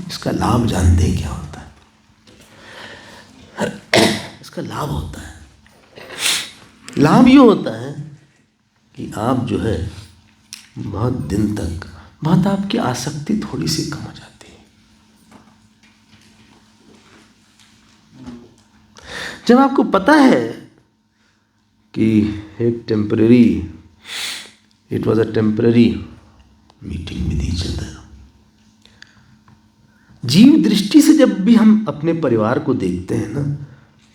इसका लाभ जानते हैं क्या होता है? इसका लाभ होता है, लाभ ये होता है कि आप जो है बहुत दिन तक, बहुत आपकी आसक्ति थोड़ी सी कम हो जाती है। जब आपको पता है कि एक temporary, it was a temporary meeting with each other. जीव दृष्टि से जब भी हम अपने परिवार को देखते हैं ना,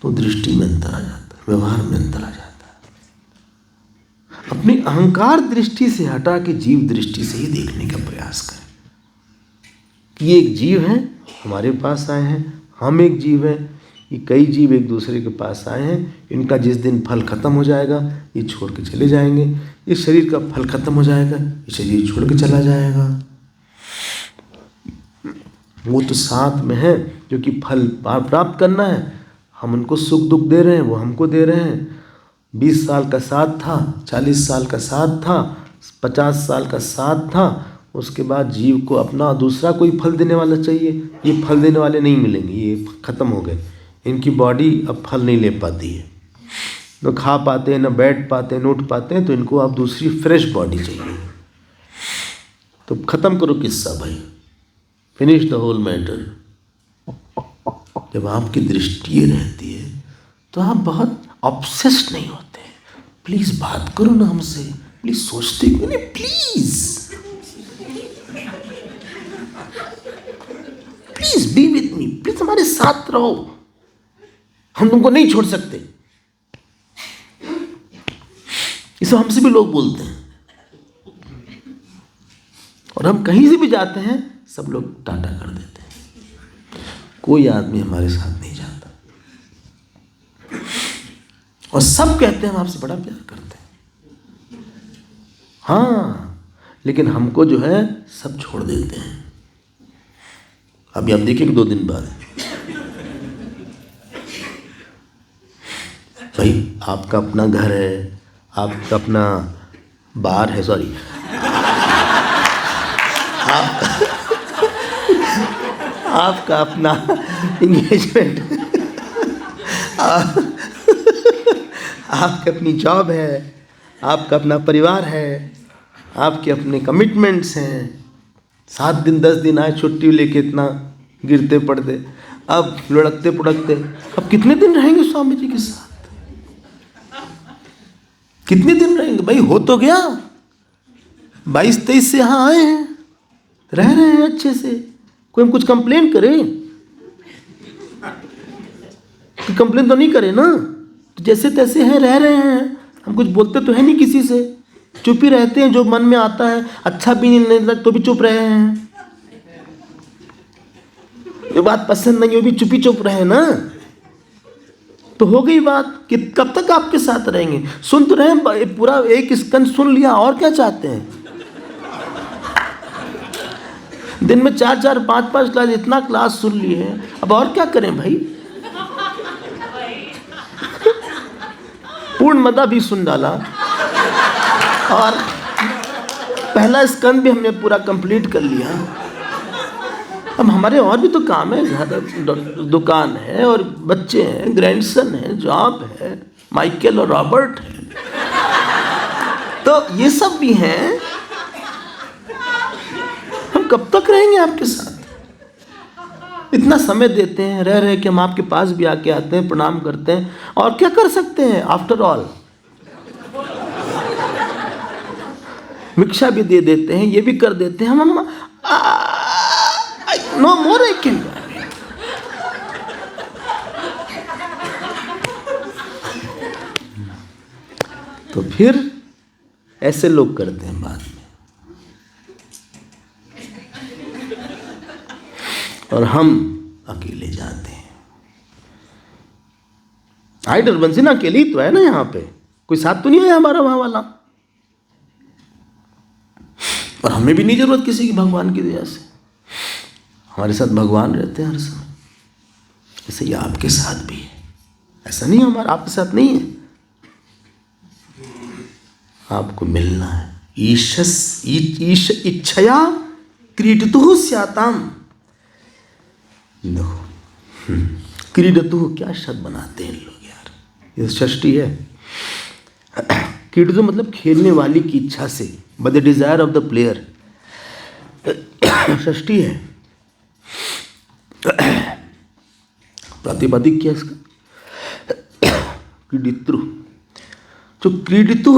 तो दृष्टि में अंतर आ जाता है, व्यवहार में अंतर आ जाता है। अपनी अहंकार दृष्टि से हटा के जीव दृष्टि से ही देखने का प्रयास करें कि ये एक जीव है, हमारे पास आए हैं, हम एक जीव हैं, ये कई जीव एक दूसरे के पास आए हैं, इनका जिस दिन फल खत्म हो जाएगा ये छोड़ के चले जाएंगे। इस शरीर का फल खत्म हो जाएगा, ये शरीर छोड़ के चला जाएगा। वो तो साथ में है, जो कि फल प्राप्त करना है। हम उनको सुख दुख दे रहे हैं, वो हमको दे रहे हैं। 20 साल का साथ था, 40 साल का साथ था, 50 साल का साथ था, उसके बाद जीव को अपना दूसरा कोई फल देने वाला चाहिए। ये फल देने वाले नहीं मिलेंगे, ये ख़त्म हो गए। इनकी बॉडी अब फल नहीं ले पाती है, न खा पाते हैं, न बैठ पाते हैं, न उठ पाते हैं, तो इनको अब दूसरी फ्रेश बॉडी चाहिए। तो ख़त्म करो किस्सा भाई, फिनिश द होल मैटर। जब आपकी दृष्टि ये रहती है तो आप बहुत ऑब्सेस्ड नहीं होते। प्लीज़ बात करो ना हमसे, प्लीज़ सोचते क्यों नहीं, please be with me, please हमारे साथ रहो, हम तुमको नहीं छोड़ सकते। ये सब हमसे भी लोग बोलते हैं, और हम कहीं से भी जाते हैं सब लोग टाटा कर देते हैं। कोई आदमी हमारे साथ नहीं जाता, और सब कहते हैं हम आपसे बड़ा प्यार करते हैं। हाँ, लेकिन हमको जो है सब छोड़ देते हैं। अभी आप देखेंगे 2 दिन बाद भाई, आपका अपना घर है, आपका अपना बार है, सॉरी आपका अपना इंगेजमेंट, आपकी अपनी जॉब है, आपका अपना परिवार है, आपके अपने कमिटमेंट्स हैं। 7 दिन 10 दिन आए छुट्टी लेके, इतना गिरते पड़ते, अब लुढ़कते पुढ़कते। अब कितने दिन रहेंगे स्वामी जी के साथ? कितने दिन रहेंगे भाई? हो तो गया 22-23 से यहाँ आए हैं, रह रहे हैं अच्छे से। कोई हम कुछ कंप्लेन करे? कंप्लेन तो नहीं करे ना, तो जैसे तैसे हैं, रह रहे हैं। हम कुछ बोलते तो है नहीं किसी से, चुप ही रहते हैं। जो मन में आता है, अच्छा भी नहीं लगता तो भी चुप रहे हैं, जो बात पसंद नहीं हो भी चुप रहे ना, तो हो गई बात। कि कब तक आपके साथ रहेंगे? सुन तो रहे, पूरा एक स्कंद सुन लिया, और क्या चाहते हैं? दिन में 4-4 5-5 क्लास, इतना क्लास सुन लिए हैं, अब और क्या करें भाई? पूर्ण मदा भी सुन डाला, और पहला स्कंद भी हमने पूरा कंप्लीट कर लिया। अब हमारे और भी तो काम है, ज़्यादा दुकान है, और बच्चे हैं, ग्रैंडसन है, जॉब है, माइकल और रॉबर्ट है, तो ये सब भी हैं। हम कब तक रहेंगे आपके साथ? इतना समय देते हैं, रह रहे कि हम आपके पास भी आके आते हैं, प्रणाम करते हैं, और क्या कर सकते हैं? आफ्टर ऑल भिक्षा भी दे देते हैं, ये भी कर देते हैं। हम नो मोर आई कैन। तो फिर ऐसे लोग करते हैं बाद में, और हम अकेले जाते हैं। आइडल बंसी ना अकेले ही तो है ना, यहाँ पे कोई साथ तो नहीं है हमारा वहां वाला, और हमें भी नहीं जरूरत किसी की, भगवान की दया से हमारे साथ भगवान रहते हैं हर समय। ऐसे ही आपके साथ भी है, ऐसा नहीं हमारा आपके साथ नहीं है। आपको मिलना है। इच्छया क्रीडतु स्याताम। क्रीडतु क्या शब्द बनाते हैं लोग यार, ये षष्ठी है। क्रीडतु मतलब खेलने वाली की इच्छा से, by the desire of the player. षष्ठी है। प्रातिपदिक क्या इसका? क्रीडितु। जो क्रीडितु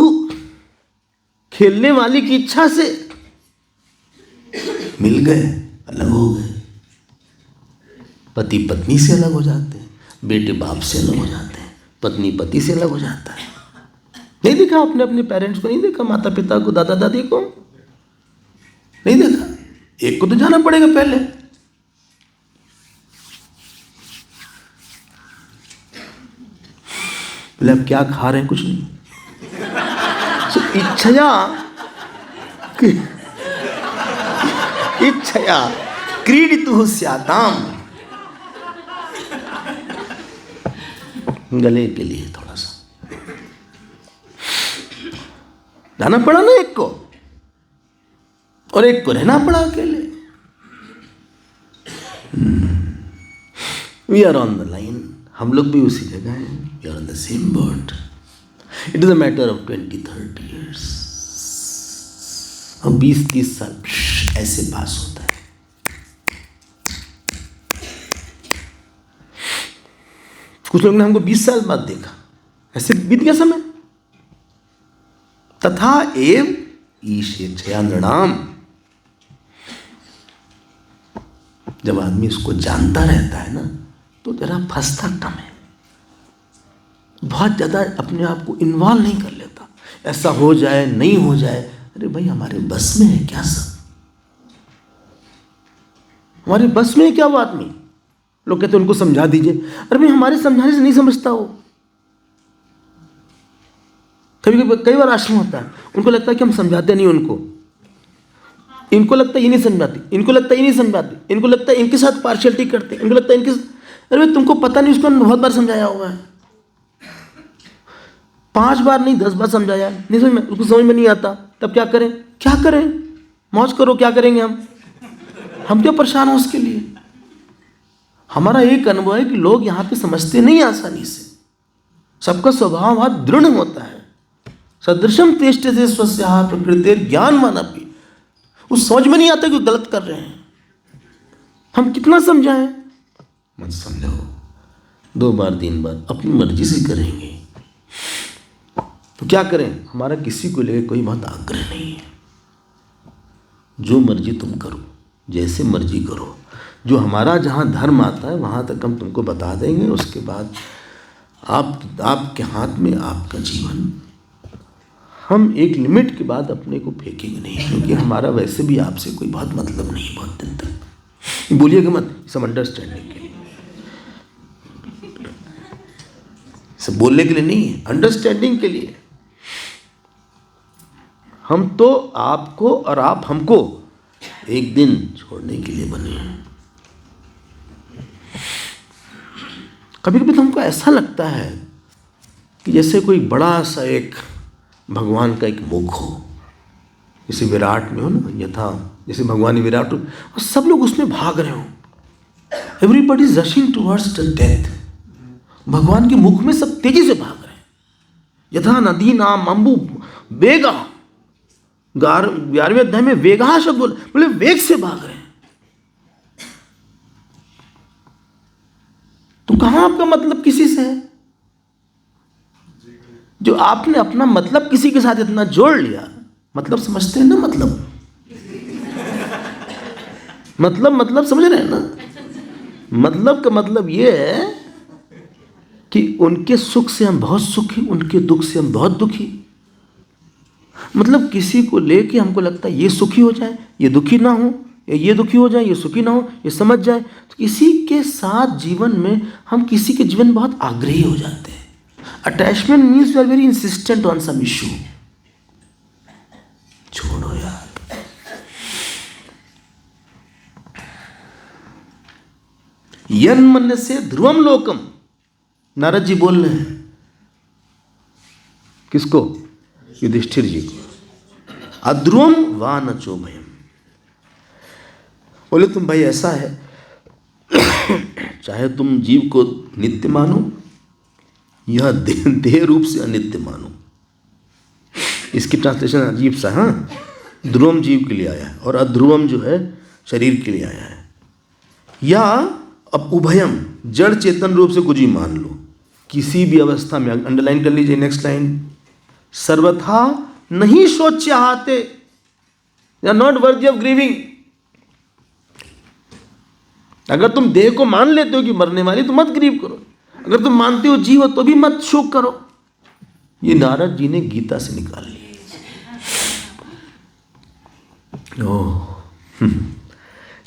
खेलने वाली की इच्छा से मिल गए, अलग हो गए। पति पत्नी से अलग हो जाते हैं, बेटे बाप से अलग हो जाते हैं, पत्नी पति से अलग हो जाता है। नहीं देखा आपने अपने पेरेंट्स को? नहीं देखा माता पिता को, दादा दादी को? नहीं देखा? एक को तो जाना पड़ेगा पहले। बोले अब क्या खा रहे हैं? कुछ नहीं। इच्छया क्रीडितुः स्याताम, गले के लिए थोड़ा सा जाना पड़ा ना एक को, और एक को रहना पड़ा अकेले। We are on the line, हम लोग भी उसी जगह हैं। We are on the same boat. It is a matter of 20-30 years। और 20-30 साल ऐसे पास होता है। कुछ लोग ने हमको 20 साल बाद देखा, ऐसे बीत गया समय। तथा एव ईशेच्छया नृणाम। जब आदमी उसको जानता रहता है ना, तो जरा फंसता कम है, बहुत ज़्यादा अपने आप को इन्वॉल्व नहीं कर लेता। ऐसा हो जाए नहीं हो जाए, अरे भाई हमारे बस में है क्या? सब हमारे बस में है क्या? वो आदमी, लोग कहते हैं उनको समझा दीजिए। अरे भाई हमारे समझाने से नहीं समझता वो। कई बार आश्रम होता है, उनको लगता है कि हम समझाते नहीं उनको, इनको लगता है ये नहीं समझाती, इनको लगता है ये नहीं समझाती, इनको लगता है इनके साथ पार्शियलिटी करते, इनको लगता है इनके। अरे भाई तुमको पता नहीं, उसको बहुत बार समझाया हुआ है, 5 बार नहीं 10 बार समझाया, नहीं समझ में, उसको समझ में नहीं आता। तब क्या करें? क्या करें? मौज करो, क्या करेंगे हम क्यों परेशान हो उसके लिए? हमारा एक अनुभव है कि लोग यहाँ पे समझते नहीं आसानी से, सबका स्वभाव बहुत दृढ़ होता है। सदृशम तेष्टते स्वस्याः प्रकृतेर ज्ञानवानपि। उस समझ में नहीं आता कि गलत कर रहे हैं। हम कितना समझाएं? मत समझो, 2 बार 3 बार अपनी मर्जी से करेंगे। तो क्या करें? हमारा किसी को लेकर कोई बहुत आग्रह नहीं है। जो मर्जी तुम करो, जैसे मर्जी करो, जो हमारा जहाँ धर्म आता है वहाँ तक हम तुमको बता देंगे। उसके बाद आपके हाथ में आपका जीवन। हम एक लिमिट के बाद अपने को फेंकेंगे नहीं, क्योंकि हमारा वैसे भी आपसे कोई बहुत मतलब नहीं बहुत दिन तक। बोलिएगा मत, सब अंडरस्टैंडिंग के लिए, सब बोलने के लिए नहीं है, अंडरस्टैंडिंग के लिए। हम तो आपको और आप हमको एक दिन छोड़ने के लिए बने हैं। कभी कभी तो हमको ऐसा लगता है कि जैसे कोई बड़ा सा एक भगवान का एक मुख हो, जैसे विराट में हो ना, यथा जैसे भगवान विराट हो और सब लोग उसमें भाग रहे हो। Everybody is rushing towards the death. भगवान के मुख में सब तेजी से भाग रहे हैं। यथा नदी नाम अंबु वेगा, 11वें अध्याय में वेगा शब्द बोले, वेग से भाग रहे हैं। तो कहां आपका मतलब किसी से है? जो आपने अपना मतलब किसी के साथ इतना जोड़ लिया, मतलब समझते हैं ना, मतलब समझ रहे हैं ना? मतलब का मतलब ये है कि उनके सुख से हम बहुत सुखी, उनके दुख से हम बहुत दुखी। मतलब किसी को लेके हमको लगता है ये सुखी हो जाए, ये दुखी ना हो, ये दुखी हो जाए, ये सुखी ना हो, ये समझ जाए। तो किसी के साथ जीवन में हम किसी के जीवन बहुत आग्रही हो जाते हैं। Attachment means we are very insistent on some issue. छोड़ो यार। यन्मन्यसे ध्रुवम लोकम, नारद जी बोल रहे हैं। किसको? युधिष्ठिर जी को। अध्रुवम वा नचो भयम। बोले तुम भाई ऐसा है, चाहे तुम जीव को नित्य मानो या देह रूप से अनित्य मानो। इसकी ट्रांसलेशन अजीब सा, हाँ, ध्रुवम जीव के लिए आया है और अध्रुवम जो है शरीर के लिए आया है। या अब उभयम, जड़ चेतन रूप से कुछ ही मान लो, किसी भी अवस्था में। अंडरलाइन कर लीजिए नेक्स्ट लाइन, सर्वथा नहीं शोच्याते, या नॉट वर्दी ऑफ ग्रीविंग। अगर तुम देह को मान लेते हो कि मरने वाली, तो मत ग्रीव करो। अगर तुम मानते हो जीव हो, तो भी मत शोक करो। ये नारद जी ने गीता से निकाल लिया।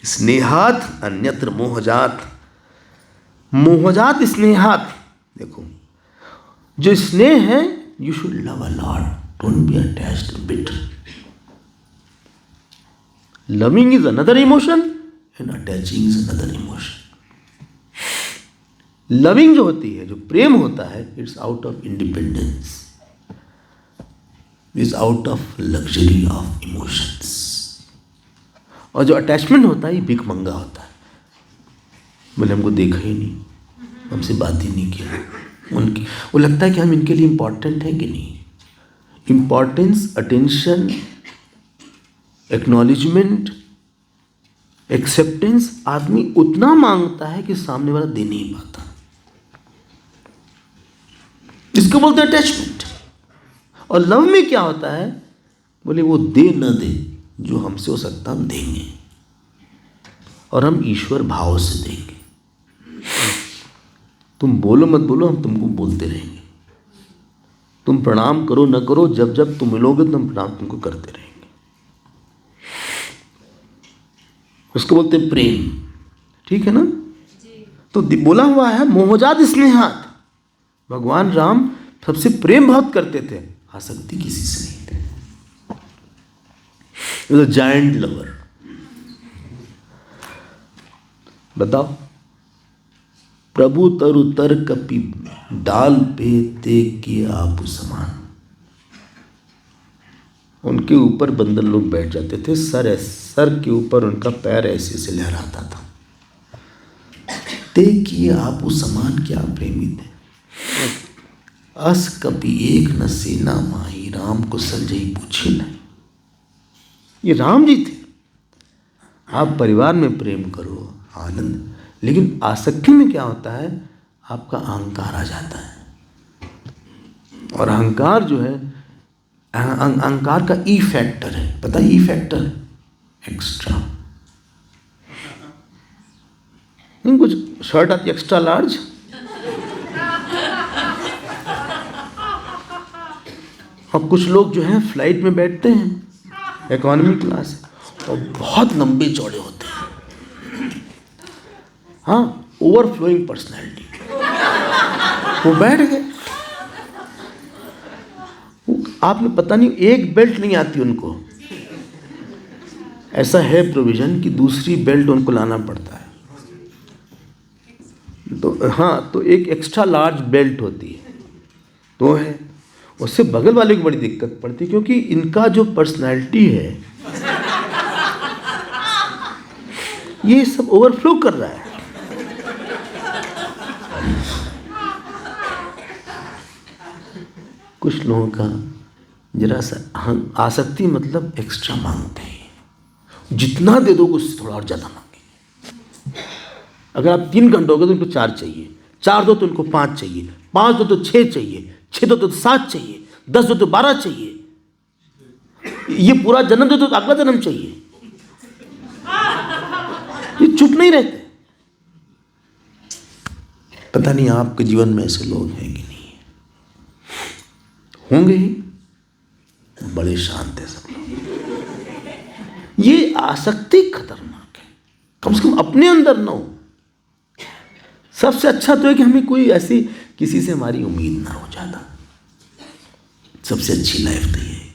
स्नेहात अन्यत्र मोहजात, मोहजात स्नेहात। देखो, जो स्नेह है, you should love a lot, don't be attached bitter. Loving is another emotion and attaching is another emotion. Loving जो होती है, जो प्रेम होता है, it's out of independence, it's out of luxury of emotions. और जो अटैचमेंट होता है, ये भीख मंगा होता है. बोले हमको देखा ही नहीं, हमसे बात ही नहीं किया, उनकी वो लगता है कि हम इनके लिए इम्पॉर्टेंट हैं कि नहीं. इम्पॉर्टेंस, अटेंशन, एक्नॉलेजमेंट, एक्सेप्टेंस आदमी उतना मांगता है कि सामने वाला दे नहीं पाता. इसको बोलते हैं अटैचमेंट. और लव में क्या होता है, बोले वो दे न दे, जो हमसे हो सकता हम देंगे, और हम ईश्वर भाव से देंगे. तुम बोलो मत बोलो, हम तुमको बोलते रहेंगे. तुम प्रणाम करो न करो, जब जब तुम मिलोगे तो हम प्रणाम तुमको करते रहेंगे. उसको बोलते हैं प्रेम. ठीक है ना. तो बोला हुआ है मोहजात स्नेहात. भगवान राम सबसे प्रेम बहुत करते थे, आसक्ति किसी से नहीं थे. Giant lover. बताओ, प्रभु तरु तर कपि डाल पे ते किए आप समान. उनके ऊपर बंदर लोग बैठ जाते थे, सर के ऊपर उनका पैर ऐसे से लहराता था. ते किए आप समान, क्या प्रेमी थे. अस कपि एक न सेना माही, राम को संजय पूछे नहीं. ये राम जी थे. आप परिवार में प्रेम करो, आनंद. लेकिन आसक्ति में क्या होता है, आपका अहंकार आ जाता है. और अहंकार जो है, अहंकार का ई फैक्टर है. पता है ई फैक्टर? एक्स्ट्रा. नहीं, कुछ शर्ट आती एक्स्ट्रा लार्ज, और कुछ लोग जो हैं फ्लाइट में बैठते हैं, इकोनॉमी क्लास, और बहुत लंबे चौड़े होते हैं. हाँ, ओवरफ्लोइंग पर्सनैलिटी. वो बैठ गए. आपने पता नहीं, एक बेल्ट नहीं आती उनको. ऐसा है प्रोविजन कि दूसरी बेल्ट उनको लाना पड़ता है. तो हाँ, तो एक एक्स्ट्रा लार्ज बेल्ट होती है, तो है. उससे बगल वाले को बड़ी दिक्कत पड़ती है, क्योंकि इनका जो पर्सनैलिटी है ये सब ओवरफ्लो कर रहा है. कुछ लोगों का जरा सा आसक्ति, मतलब एक्स्ट्रा मांगते हैं. जितना दे दोगे उससे थोड़ा और ज़्यादा मांगे. अगर आप 3 घंटे हो गए तो उनको 4 चाहिए, 4 दो तो उनको 5 चाहिए, 5 दो तो 6 चाहिए, 6 दो तो 7 चाहिए, 10 दो तो 12 चाहिए. ये पूरा जन्म दे तो अगला जन्म चाहिए. ये चुप नहीं रहते. पता नहीं आपके जीवन में ऐसे लोग हैं कि नहीं होंगे ही. बड़े शांत है सब लोग. ये आसक्ति खतरनाक है. कम से कम अपने अंदर ना हो. सबसे अच्छा तो है कि हमें कोई ऐसी किसी से हमारी उम्मीद ना हो ज्यादा. सबसे अच्छी लाइफ तो ये है.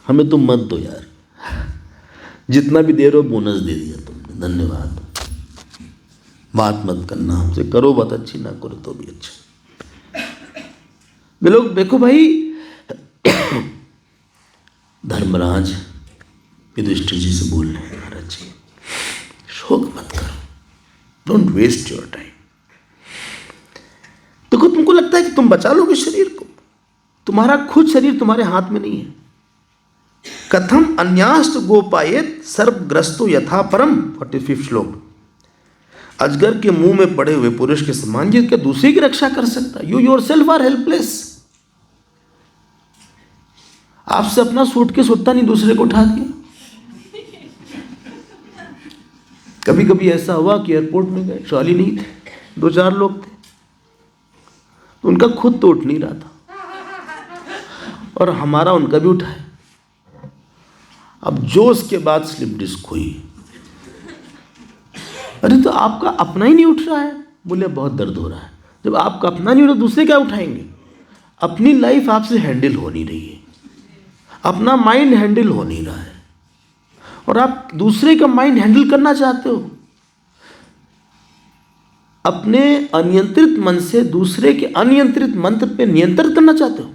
हमें तुम मत दो यार, जितना भी दे रहे हो बोनस दे दिया तुमने, धन्यवाद. बात मत करना हमसे, करो बात अच्छी, ना करो तो भी अच्छा. वे लोग देखो भाई, धर्मराज युधिष्ठिर जी से बोल रहे हैं, महाराज जी शोक मत करो, डोंट वेस्ट योर टाइम. देखो, तुमको लगता है कि तुम बचा लोगे शरीर को, तुम्हारा खुद शरीर तुम्हारे हाथ में नहीं है. कथम अन्यास्त गोपायेत सर्वग्रस्तो यथा परम. 45 श्लोक. अजगर के मुंह में पड़े हुए पुरुष के समान ये क्या दूसरे की रक्षा कर सकता? You yourself are helpless. आपसे अपना सूटकेस उठता नहीं, दूसरे को उठा दिया. कभी कभी ऐसा हुआ कि एयरपोर्ट में गए, ट्रॉली नहीं थे, 2-4 लोग थे, तो उनका खुद तो उठ नहीं रहा था, और हमारा उनका भी उठाए. अब जो उसके बाद स्लिप डिस्क हुई. अरे तो आपका अपना ही नहीं उठ रहा है. बोले बहुत दर्द हो रहा है. जब आपका अपना नहीं हो तो दूसरे क्या उठाएंगे? अपनी लाइफ आपसे हैंडल हो नहीं रही है, अपना माइंड हैंडल हो नहीं रहा है, और आप दूसरे का माइंड हैंडल करना चाहते हो। अपने अनियंत्रित मन से दूसरे के अनियंत्रित मन पे नियंत्रित करना चाहते हो।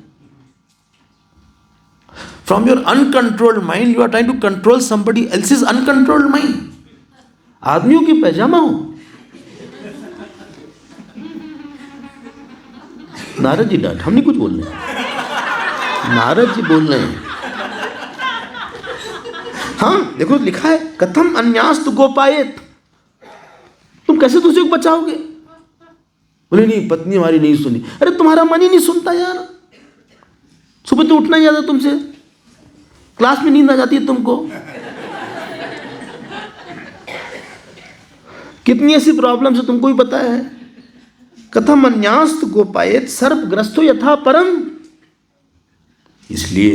From your uncontrolled mind you are trying to control somebody else's uncontrolled mind. आदमियों की पैजामा हो। नारद जी डांट, हम नहीं कुछ बोल रहे हैं, नारद जी बोल रहे हैं। हाँ देखो लिखा है, कथम अन्यास्तु गोपायेत, तुम कैसे दूसरे को बचाओगे? बोले नहीं पत्नी हमारी नहीं सुनी। अरे तुम्हारा मन ही नहीं सुनता यार। सुबह तो उठना ही जाता तुमसे, क्लास में नींद आ जाती है तुमको। कितनी ऐसी प्रॉब्लम है तुमको ही पता है। कथम अन्यास्त गोपायेत सर्पग्रस्तो यथा परम। इसलिए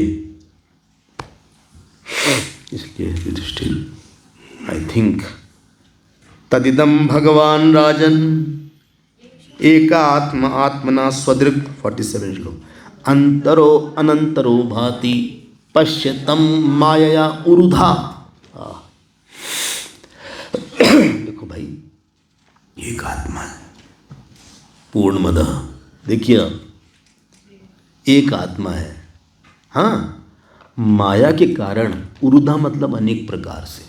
युधिष्ठिर, आई थिंक तदिदम भगवान राजन एका आत्मा आत्मना स्वदृक् 47 श्लोक अंतरो अनंतरो भाति पश्यतम मायया उरुधा। देखो भाई, एक आत्मा है पूर्णमदः, देखिए एक आत्मा है। हाँ, माया के कारण उरुधा मतलब अनेक प्रकार से,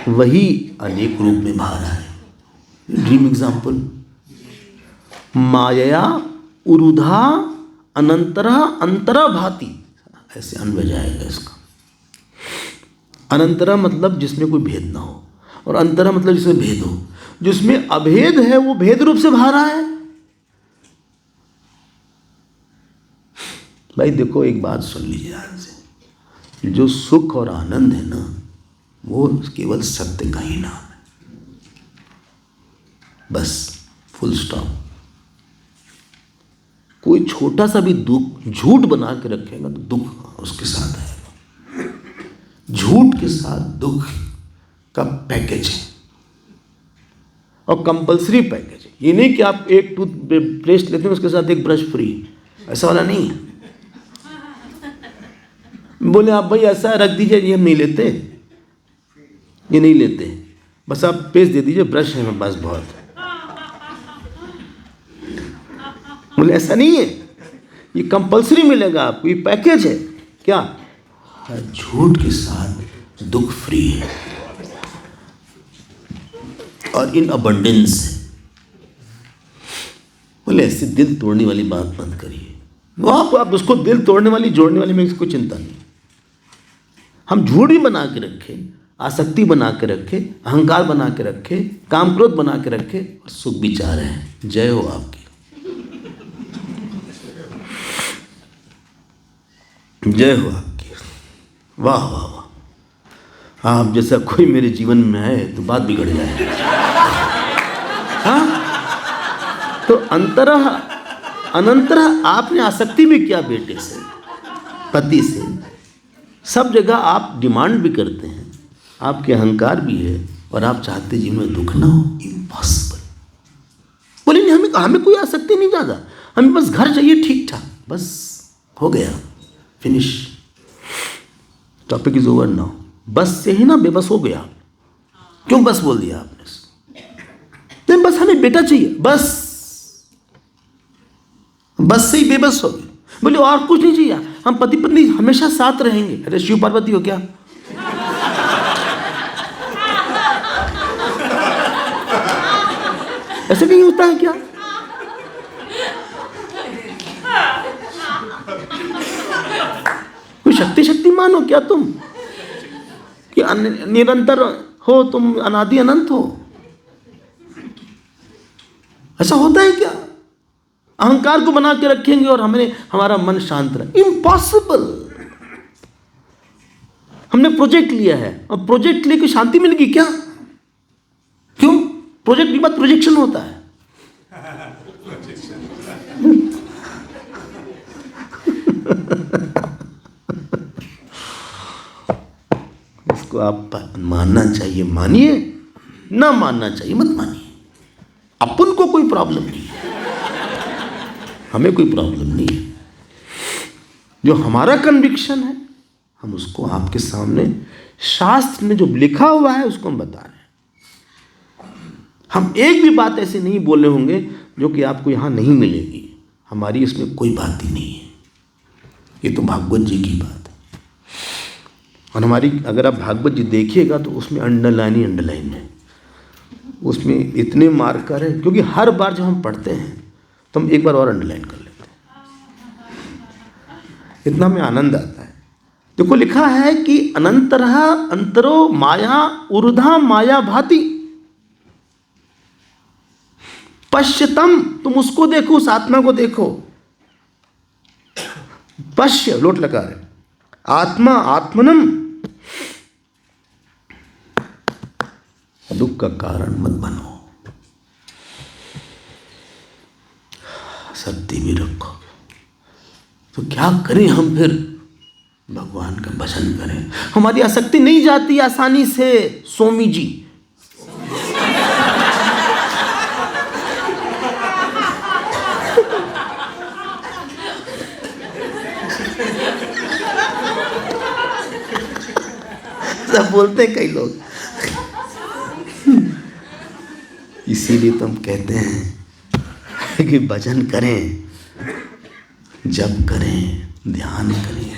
वही अनेक रूप में बाहर है। ड्रीम एग्जाम्पल, माया उरुधा अनंतरा अंतरा भाति, ऐसे अन बजाएगा इसका। अनंतरा मतलब जिसमें कोई भेद ना हो, और अंतरा मतलब जिसमें भेद हो। जिसमें अभेद है वो भेद रूप से बाहर है। भाई देखो एक बात सुन लीजिए ध्यान से, जो सुख और आनंद है ना, वो केवल सत्य का ही नाम है, बस फुल स्टॉप। कोई छोटा सा भी दुख झूठ बना के रखेगा तो दुख उसके साथ आएगा। झूठ के साथ दुख का पैकेज है, और कंपलसरी पैकेज है। ये नहीं कि आप एक टूथ पेस्ट लेते हैं उसके साथ एक ब्रश फ्री, ऐसा वाला नहीं है। बोले आप भाई ऐसा रख दीजिए, ये हम नहीं लेते, ये नहीं लेते, बस आप पेस्ट दे दीजिए, ब्रश है बस बहुत। बोले ऐसा नहीं है, ये कंपलसरी मिलेगा आपको, ये पैकेज है। क्या? झूठ के साथ दुख फ्री है और इन अबंडेंस। बोले ऐसे दिल तोड़ने वाली बात मत करिए। आप उसको दिल तोड़ने वाली जोड़ने वाली में कोई चिंता नहीं। हम झूठ भी बना के रखे, आसक्ति बना के रखे, अहंकार बना के रखे, काम क्रोध बना के रखे, और सुख भी चाह रहे हैं। जय हो आपकी, जय हो आपकी। वाह वाह वाह, आप जैसा कोई मेरे जीवन में आए तो बात बिगड़ जाए। हाँ, तो अंतरः अनंतरः आपने आसक्ति भी किया बेटे से, पति से, सब जगह आप डिमांड भी करते हैं, आपके अहंकार भी है, और आप चाहते जीवन में दुख ना हो। इम्पॉसिबल। बोले नहीं, हमें कोई आसक्ति नहीं ज़्यादा, हमें बस घर चाहिए ठीक ठाक, बस हो गया, finish, topic is over now. बस से ही ना बेबस हो गया। क्यों बस बोल दिया आपने? नहीं, बस हमें बेटा चाहिए, बस से ही बेबस हो गए। बोले और कुछ नहीं चाहिए, हम पति पत्नी हमेशा साथ रहेंगे। अरे शिव पार्वती हो क्या? ऐसे नहीं होता है क्या? कोई शक्तिमान हो क्या तुम कि निरंतर हो, तुम अनादि अनंत हो? ऐसा होता है क्या? अहंकार को बना के रखेंगे और हमारा मन शांत रहे? इम्पॉसिबल। हमने प्रोजेक्ट लिया है, और प्रोजेक्ट लेके शांति मिलेगी क्या? क्यों? प्रोजेक्ट के बाद प्रोजेक्शन होता है। इसको आप मानना चाहिए, मानिए, ना मानना चाहिए मत मानिए। अपन को कोई प्रॉब्लम नहीं है। हमें कोई प्रॉब्लम नहीं है। जो हमारा कन्विक्शन है हम उसको आपके सामने शास्त्र में जो लिखा हुआ है उसको हम बता रहे हैं। हम एक भी बात ऐसी नहीं बोले होंगे जो कि आपको यहाँ नहीं मिलेगी। हमारी इसमें कोई बात ही नहीं है। ये तो भागवत जी की बात है। और हमारी अगर आप भागवत जी देखिएगा तो उसमें अंडरलाइन ही अंडरलाइन है, उसमें इतने मार्कर हैं, क्योंकि हर बार जब हम पढ़ते हैं तो हम एक बार और अंडरलाइन कर लेते हैं। इतना हमें आनंद आता है। देखो लिखा है कि अनंतरः अंतरो माया ऊर्ध्वा माया भाति पश्यतम, तुम उसको देखो, उस आत्मा को देखो। पश्य लोट लगा रहे, आत्मा आत्मनम, दुख का कारण मत बनो, शक्ति भी रखो। तो क्या करें हम फिर? भगवान का भजन करें। हमारी आसक्ति नहीं जाती आसानी से। स्वामी जी सब बोलते हैं कई लोग, इसीलिए तो हम कहते हैं कि भजन करें, जप करें, ध्यान करें।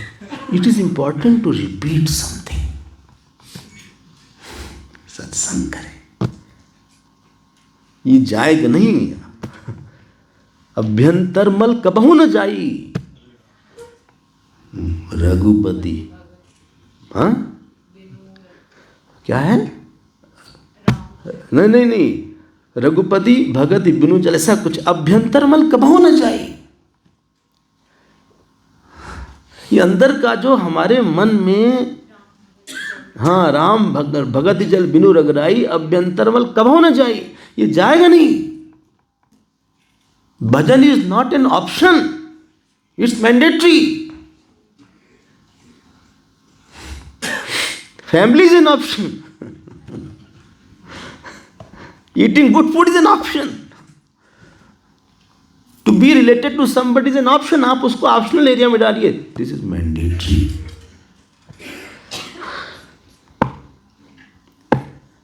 It is important to repeat something. सत्संग करें, ये जाएगा नहीं। अभ्यंतर मल कबहू न जाई। रघुपति, हाँ क्या है? नहीं, रघुपति भगत बिनु जल, ऐसा कुछ। अभ्यंतर मल कबहू न जाई। ये अंदर का जो हमारे मन में, हाँ, राम भगत जल बिनु रगराई, अभ्यंतर मल कबहू न जाई, ये जाएगा नहीं। Bhajan is not an option, it's mandatory. Family is an option, eating good food is an option, to be related to somebody is an option. आप उसको ऑप्शनल एरिया में डालिए। This is mandatory.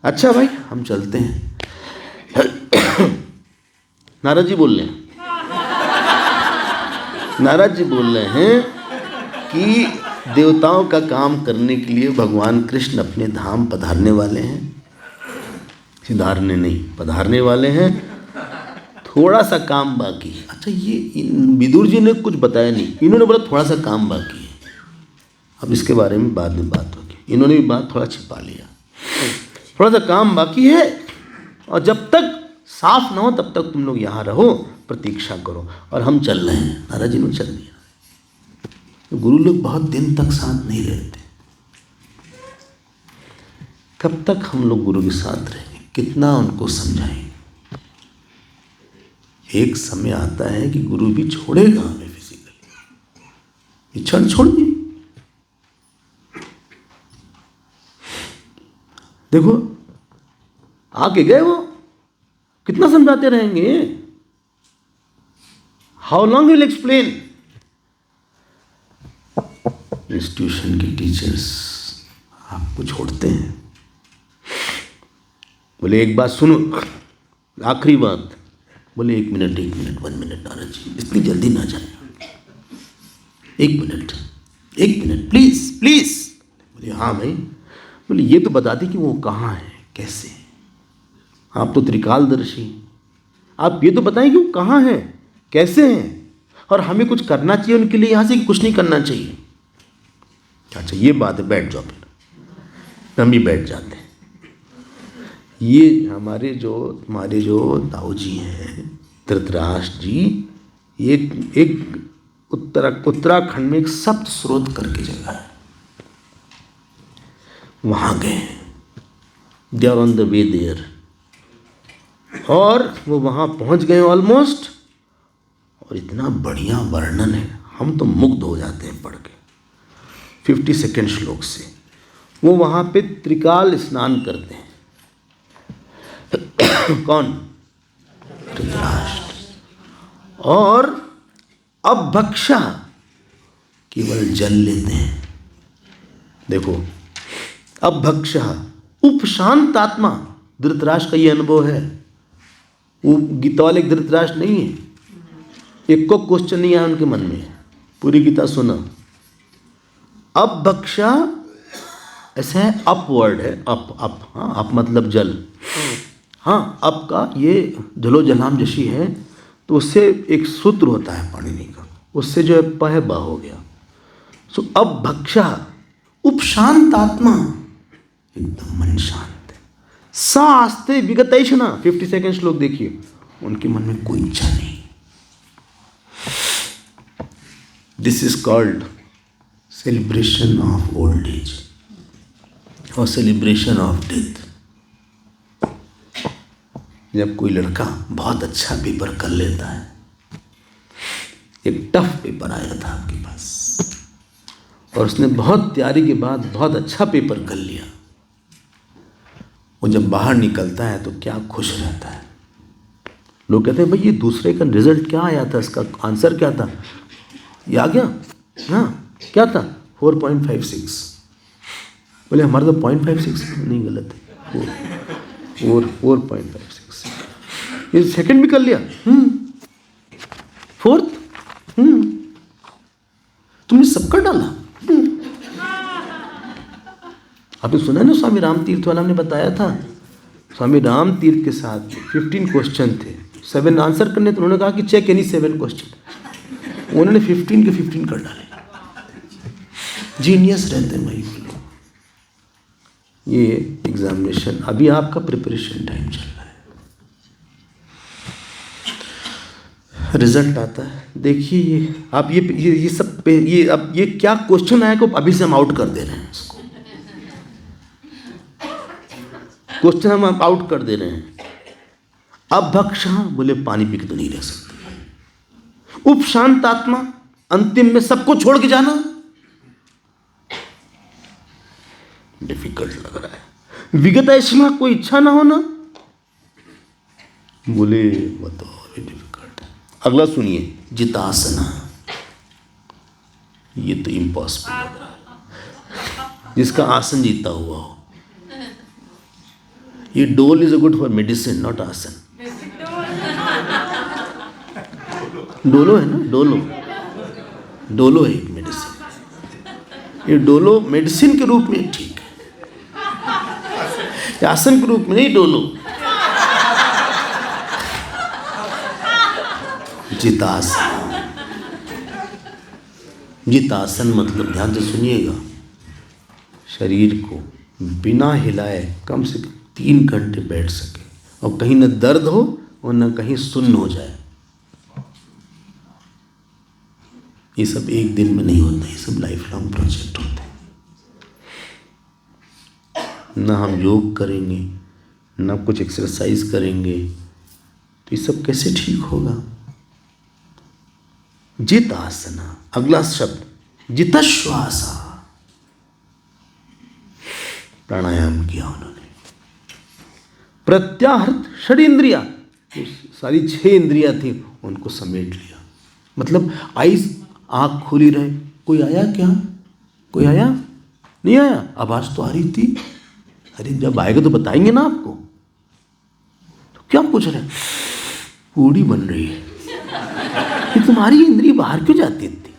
अच्छा भाई, हम चलते हैं। नारद जी बोल रहे हैं, नारद जी बोल रहे हैं कि देवताओं का काम करने के लिए भगवान कृष्ण अपने धाम पधारने वाले हैं। सिधारने नहीं, पधारने वाले हैं। थोड़ा सा काम बाकी। अच्छा, ये विदुर जी ने कुछ बताया नहीं, इन्होंने बोला थोड़ा सा काम बाकी है। अब इसके बारे में बाद में बात होगी। इन्होंने भी बात थोड़ा छिपा लिया, थोड़ा सा काम बाकी है, और जब तक साफ ना हो तब तक तुम लोग यहाँ रहो, प्रतीक्षा करो, और हम चल रहे हैं। नारद जी ने चल दिया। तो गुरु लोग बहुत दिन तक साथ नहीं रहते। कब तक हम लोग गुरु के साथ रहेंगे? कितना उनको समझाएंगे? एक समय आता है कि गुरु भी छोड़ेगा हमें फिजिकली। क्षण छोड़िए। देखो आके गए, वो कितना समझाते रहेंगे? How long will explain? Institution के टीचर्स आपको छोड़ते हैं, बोले एक बात सुनो, आखिरी बात। बोले 1 मिनट 1 मिनट नारद जी, इतनी जल्दी ना जाए, 1 मिनट प्लीज। बोले हाँ भाई। बोले ये तो बता दी कि वो कहाँ है, कैसे? आप तो त्रिकालदर्शी, आप ये तो बताएं कि वो कहाँ है, कैसे हैं, और हमें कुछ करना चाहिए उनके लिए यहाँ से कि कुछ नहीं करना चाहिए। अच्छा ये बात है, बैठ जाओ। फिर हम भी बैठ जाते हैं। ये हमारे जो दाऊ जी हैं, धृतराष्ट्र जी, ये एक उत्तराखंड में एक सप्त स्रोत करके जगह है, वहाँ गए। They are on the way there, और वो वहाँ पहुँच गए ऑलमोस्ट। और इतना बढ़िया वर्णन है, हम तो मुग्ध हो जाते हैं पढ़ के। 52 श्लोक से वो वहाँ पे त्रिकाल स्नान करते हैं। कौन? धृतराष्ट्र। और अभक्षा केवल जल लेते हैं। देखो, अभक्षा उपशांत आत्मा, धृतराष्ट्र का ये अनुभव है। वो गीता वाले धृतराष्ट्र नहीं है, एक को क्वेश्चन नहीं आया उनके मन में, पूरी गीता सुना। अभक्षा ऐसा है, अपवर्ड है, अप। हाँ, अप मतलब जल। हाँ, अप का ये जलो जलाम जशी है, तो उससे एक सूत्र होता है पाणिनि का, उससे जो है प है ब हो गया। सो अभक्षा उपशांत आत्मा, एकदम मन शांत है। सा आस्ते विगतैषणा, 52 श्लोक देखिए, उनके मन में कोई इच्छा नहीं। This is called celebration of old age और सेलिब्रेशन ऑफ डेथ। जब कोई लड़का बहुत अच्छा पेपर कर लेता है, एक टफ पेपर आया था आपके पास और उसने बहुत तैयारी के बाद बहुत अच्छा पेपर कर लिया, वो जब बाहर निकलता है तो क्या खुश रहता है। लोग कहते हैं भाई ये दूसरे का रिजल्ट क्या आया था, इसका आंसर क्या था, ये आ गया। हाँ, क्या था, 4.56। बोले हमारा तो 0.56 नहीं, गलत है, 4.56। ये सेकंड भी कर लिया, फोर्थ, तुमने सब कर डाला। आपने सुना ना, स्वामी राम तीर्थ वाला ने बताया था, स्वामी राम तीर्थ के साथ 15 क्वेश्चन थे, 7 आंसर करने, तो उन्होंने कहा कि चेक एनी 7 क्वेश्चन, उन्होंने 15 के 15 कर डाले। जीनियस रहते हैं भाई लोग। ये एग्जामिनेशन, अभी आपका प्रिपरेशन टाइम चल रहा है, रिजल्ट आता है। देखिए ये आप ये सब ये अब ये क्या क्वेश्चन आया को अभी से हम आउट कर दे रहे हैं, इसको क्वेश्चन हम आउट कर दे रहे हैं। अभक्षा, बोले पानी पी के तो नहीं रह सकते। उपशांत आत्मा, अंतिम में सबको छोड़ के जाना, डिफिकल्ट लग रहा है। विगतैषणा, कोई इच्छा ना होना, बोले बताओ ये डिफिकल्ट है। अगला सुनिए, जितासना, ये तो इम्पॉसिबल लग रहा है, जिसका आसन जीता हुआ हो। ये डोल is a good for medicine, not आसन। डोलो है ना, डोलो है एक मेडिसिन। ये डोलो मेडिसिन के रूप में ठीक है, आसन के रूप में नहीं, डोलो। जितासन, जितासन मतलब, ध्यान से सुनिएगा, शरीर को बिना हिलाए कम से कम 3 घंटे बैठ सके और कहीं न दर्द हो और न कहीं सुन्न हो जाए। ये सब एक दिन में नहीं होता, ये सब लाइफ लॉन्ग प्रोजेक्ट होते हैं। ना हम योग करेंगे, ना कुछ एक्सरसाइज करेंगे, तो ये सब कैसे ठीक होगा। जित आसना, अगला शब्द जितश्वासा, प्राणायाम किया उन्होंने। प्रत्याहृत षड्इंद्रिया, सारी 6 इंद्रियां थी उनको समेट लिया। मतलब आइज, आँख खुली रहे, कोई आया क्या, कोई आया नहीं आया, आवाज तो आ रही थी, अरे जब आएगा तो बताएंगे ना आपको। तो क्या पूछ रहे, पूड़ी बन रही है, कि तुम्हारी इंद्रिय बाहर क्यों जाती थी।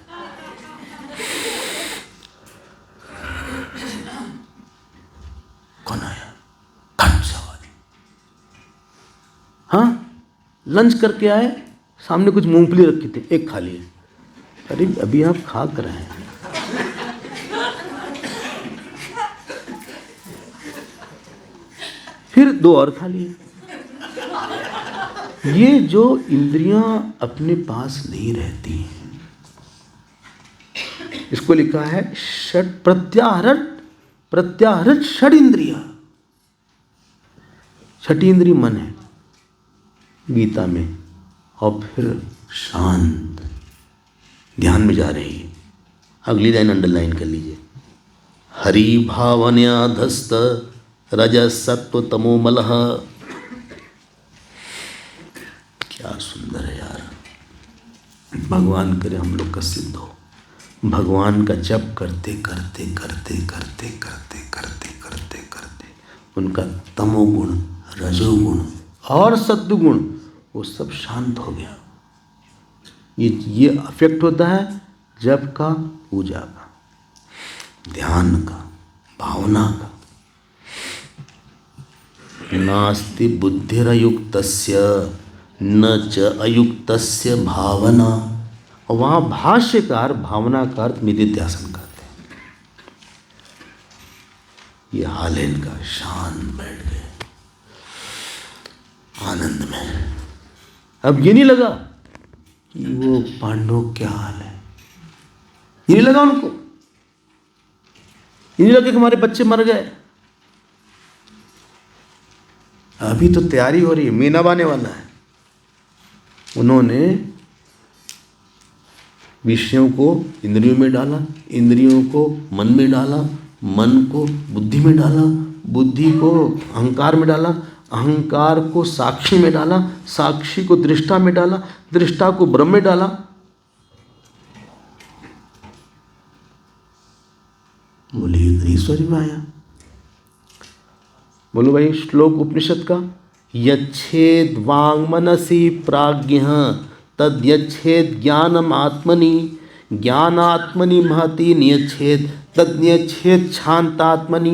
कौन आया, खट से आवाज। हाँ, लंच करके आए, सामने कुछ मूंगफली रखी थी, एक खा लिए। अरे अभी आप खा कर रहे हैं। फिर 2 और खा लिए। ये जो इंद्रियां अपने पास नहीं रहती हैं, इसको लिखा है षड प्रत्याहृत षड इंद्रिया। छठी इंद्रिय मन है गीता में, और फिर शांत ध्यान में जा रही है। अगली लाइन अंडरलाइन कर लीजिए, हरि भावन्याधस्त रजसत्व तमो मलः। क्या सुंदर है यार, भगवान करे हम लोग का सिद्ध हो। भगवान का जप करते करते करते करते करते करते करते करते उनका तमोगुण, रजोगुण और सत्वगुण वो सब शांत हो गया। ये अफेक्ट होता है जप का, पूजा का, ध्यान का, भावना का। नास्ति बुद्धिरयुक्तस्य न च अयुक्तस्य भावना। और वहाँ भाष्यकार भावना का अर्थ निधिध्यासन करते हैं। ये हाल है इनका, शांत बैठ गए आनंद में। अब ये नहीं लगा कि वो पांडवों क्या हाल है, ये नहीं लगा उनको, ये नहीं लगा कि हमारे बच्चे मर गए। अभी तो तैयारी हो रही है, मीना आने वाला है। उन्होंने विषयों को इंद्रियों में डाला, इंद्रियों को मन में डाला, मन को बुद्धि में डाला, बुद्धि को अहंकार में डाला, अहंकार को साक्षी में डाला, साक्षी को दृष्टा में डाला, दृष्टा को ब्रह्म में डाला। बोले ये नहीं समझ में आया। बोलो भाई श्लोक उपनिषद का, यच्छेद वांग मनसी प्राज्ञ तद यच्छेद ज्ञानम आत्मनि, ज्ञानात्मनि महति नियच्छेद तद नियच्छेद शांतात्मनि।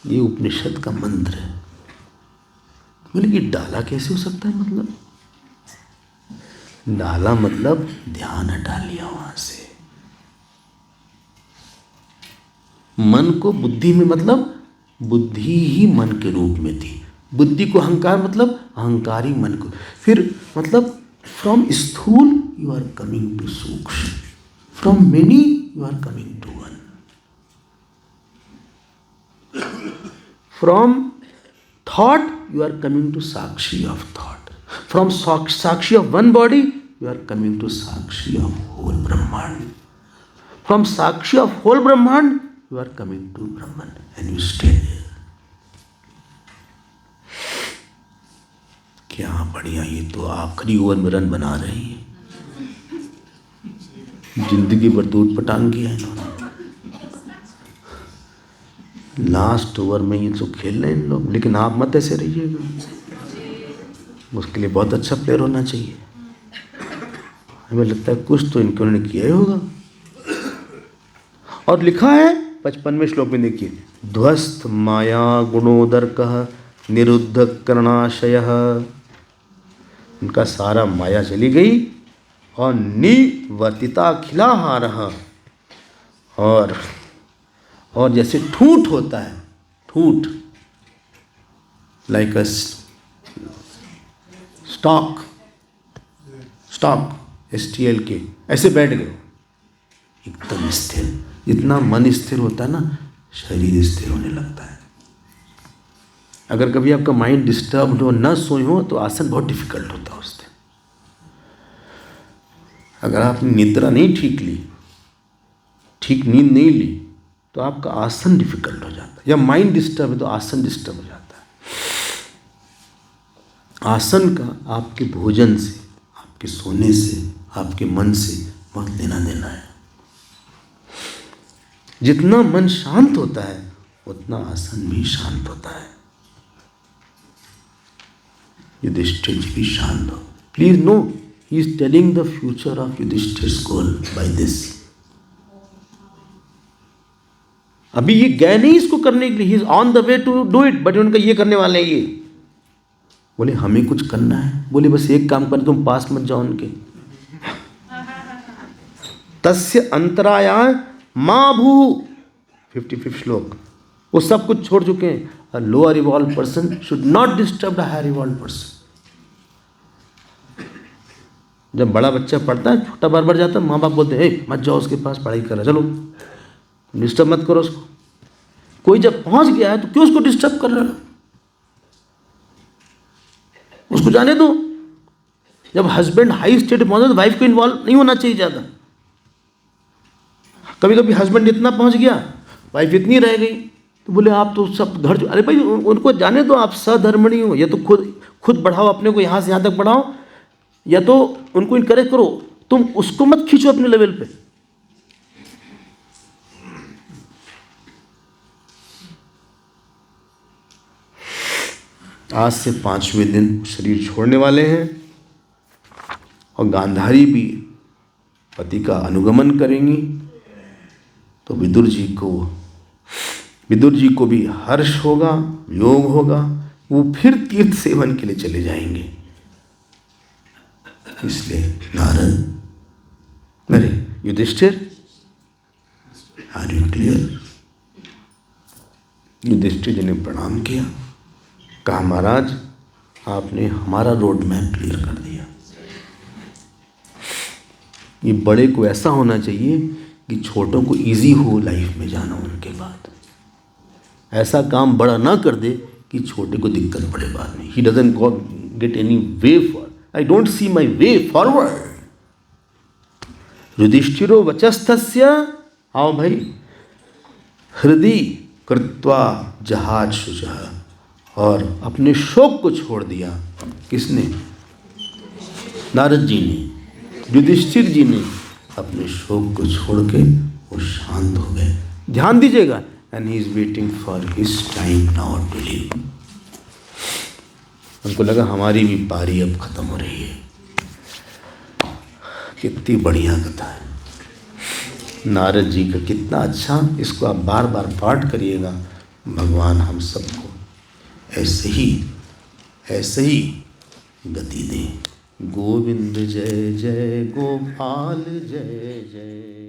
ये उपनिषद का मंत्र है। बोले कि डाला कैसे हो सकता है? मतलब डाला मतलब ध्यान हटा लिया वहां से, मन को बुद्धि में, मतलब बुद्धि ही मन के रूप में थी। बुद्धि को अहंकार, मतलब अहंकारी मन को। फिर मतलब फ्रॉम स्थूल यू आर कमिंग टू सूक्ष्म, from many you are coming to one, from thought you are coming to sakshi of thought, from sakshi of one body you are coming to sakshi of whole brahmand, from sakshi of whole brahmand you are coming to Brahman, and you stay there. क्या बढ़िया, ये तो आखिरी over में run बना रहे हैं। जिंदगी भर दूध पटांग किया इन्होंने, लास्ट ओवर में ये तो खेल रहे हैं इन लोग। लेकिन आप मत ऐसे रहिएगा, उसके लिए बहुत अच्छा प्लेयर होना चाहिए। हमें लगता है कुछ तो इनको उन्होंने किया ही होगा। और लिखा है 55वें श्लोक में, देखिए, ध्वस्त माया गुणोदर्कः निरुद्ध करणाशयः। उनका सारा माया चली गई और निवर्तिता खिलाहारः, और जैसे ठूंठ होता है, ठूंठ लाइक अ स्टॉक STLK, ऐसे बैठ गए एकदम स्थिर। जितना मन स्थिर होता है ना, शरीर स्थिर होने लगता है। अगर कभी आपका माइंड डिस्टर्ब हो, न सोए हो, तो आसन बहुत डिफिकल्ट होता है उस दिन। अगर आपने निद्रा नहीं ठीक ली, ठीक नींद नहीं ली, तो आपका आसन डिफिकल्ट हो जाता है। या माइंड डिस्टर्ब है तो आसन डिस्टर्ब हो जाता है। आसन का आपके भोजन से, आपके सोने से, आपके मन से बहुत लेना देना है। जितना मन शांत होता है उतना आसन भी शांत होता है। युधिष्ठिर जी भी शांत हो। Please no, he is telling the future of Yudhishthir's goal by this. अभी ये गए नहीं इसको करने के लिए, he is on the way to do it, but उनका ये करने वाले हैं। ये बोले हमें कुछ करना है, बोले बस एक काम कर, तुम पास मत जाओ उनके। तस्य अंतराया मां भू, 55 श्लोक। वो सब कुछ छोड़ चुके हैं। A lower evolve person should not disturb the higher evolve person. जब बड़ा बच्चा पढ़ता है, छोटा बार बार जाता है, माँ बाप बोलते हैं मत जाओ उसके पास, पढ़ाई कर रहा, चलो डिस्टर्ब मत करो उसको। कोई जब पहुंच गया है तो क्यों उसको डिस्टर्ब कर रहे हो? उसको जाने दो। जब हस्बैंड हाई स्टेट पहुंचा तो वाइफ को इन्वॉल्व नहीं होना चाहिए ज़्यादा। कभी कभी हस्बैंड इतना पहुंच गया, वाइफ इतनी रह गई, तो बोले आप तो सब घर, अरे भाई उनको जाने दो, आप सधर्मणी हो। ये तो खुद बढ़ाओ अपने को, यहाँ से यहाँ तक बढ़ाओ, या तो उनको इनकरेज करो, तुम उसको मत खींचो अपने लेवल पे। आज से 5वें दिन शरीर छोड़ने वाले हैं और गांधारी भी पति का अनुगमन करेंगी। तो विदुर जी को भी हर्ष होगा, योग होगा, वो फिर तीर्थ सेवन के लिए चले जाएंगे। इसलिए नारद, अरे Yudhishthir, are you clear? Yudhishthir ji ने प्रणाम किया, कहा महाराज आपने हमारा रोड मैप क्लियर कर दिया। ये बड़े को ऐसा होना चाहिए कि छोटों को इजी हो लाइफ में जाना। उनके बाद ऐसा काम बड़ा ना कर दे कि छोटे को दिक्कत पड़े बाद में। He doesn't get any way for, I don't see my way forward. युधिष्ठिरो वचस्तस्य, आओ भाई, हृदय कृत्वा जहाज शुचः, और अपने शोक को छोड़ दिया। किसने? नारद जी ने। युधिष्ठिर जी ने अपने शोक को छोड़ के वो शांत हो गए। ध्यान दीजिएगा, and he is waiting for his time now to leave. उनको लगा हमारी भी पारी अब खत्म हो रही है। कितनी बढ़िया कथा है नारद जी का, कितना अच्छा। इसको आप बार बार पाठ करिएगा। भगवान हम सबको ऐसे ही गति दें। गोविंद जय जय गोपाल जय जय।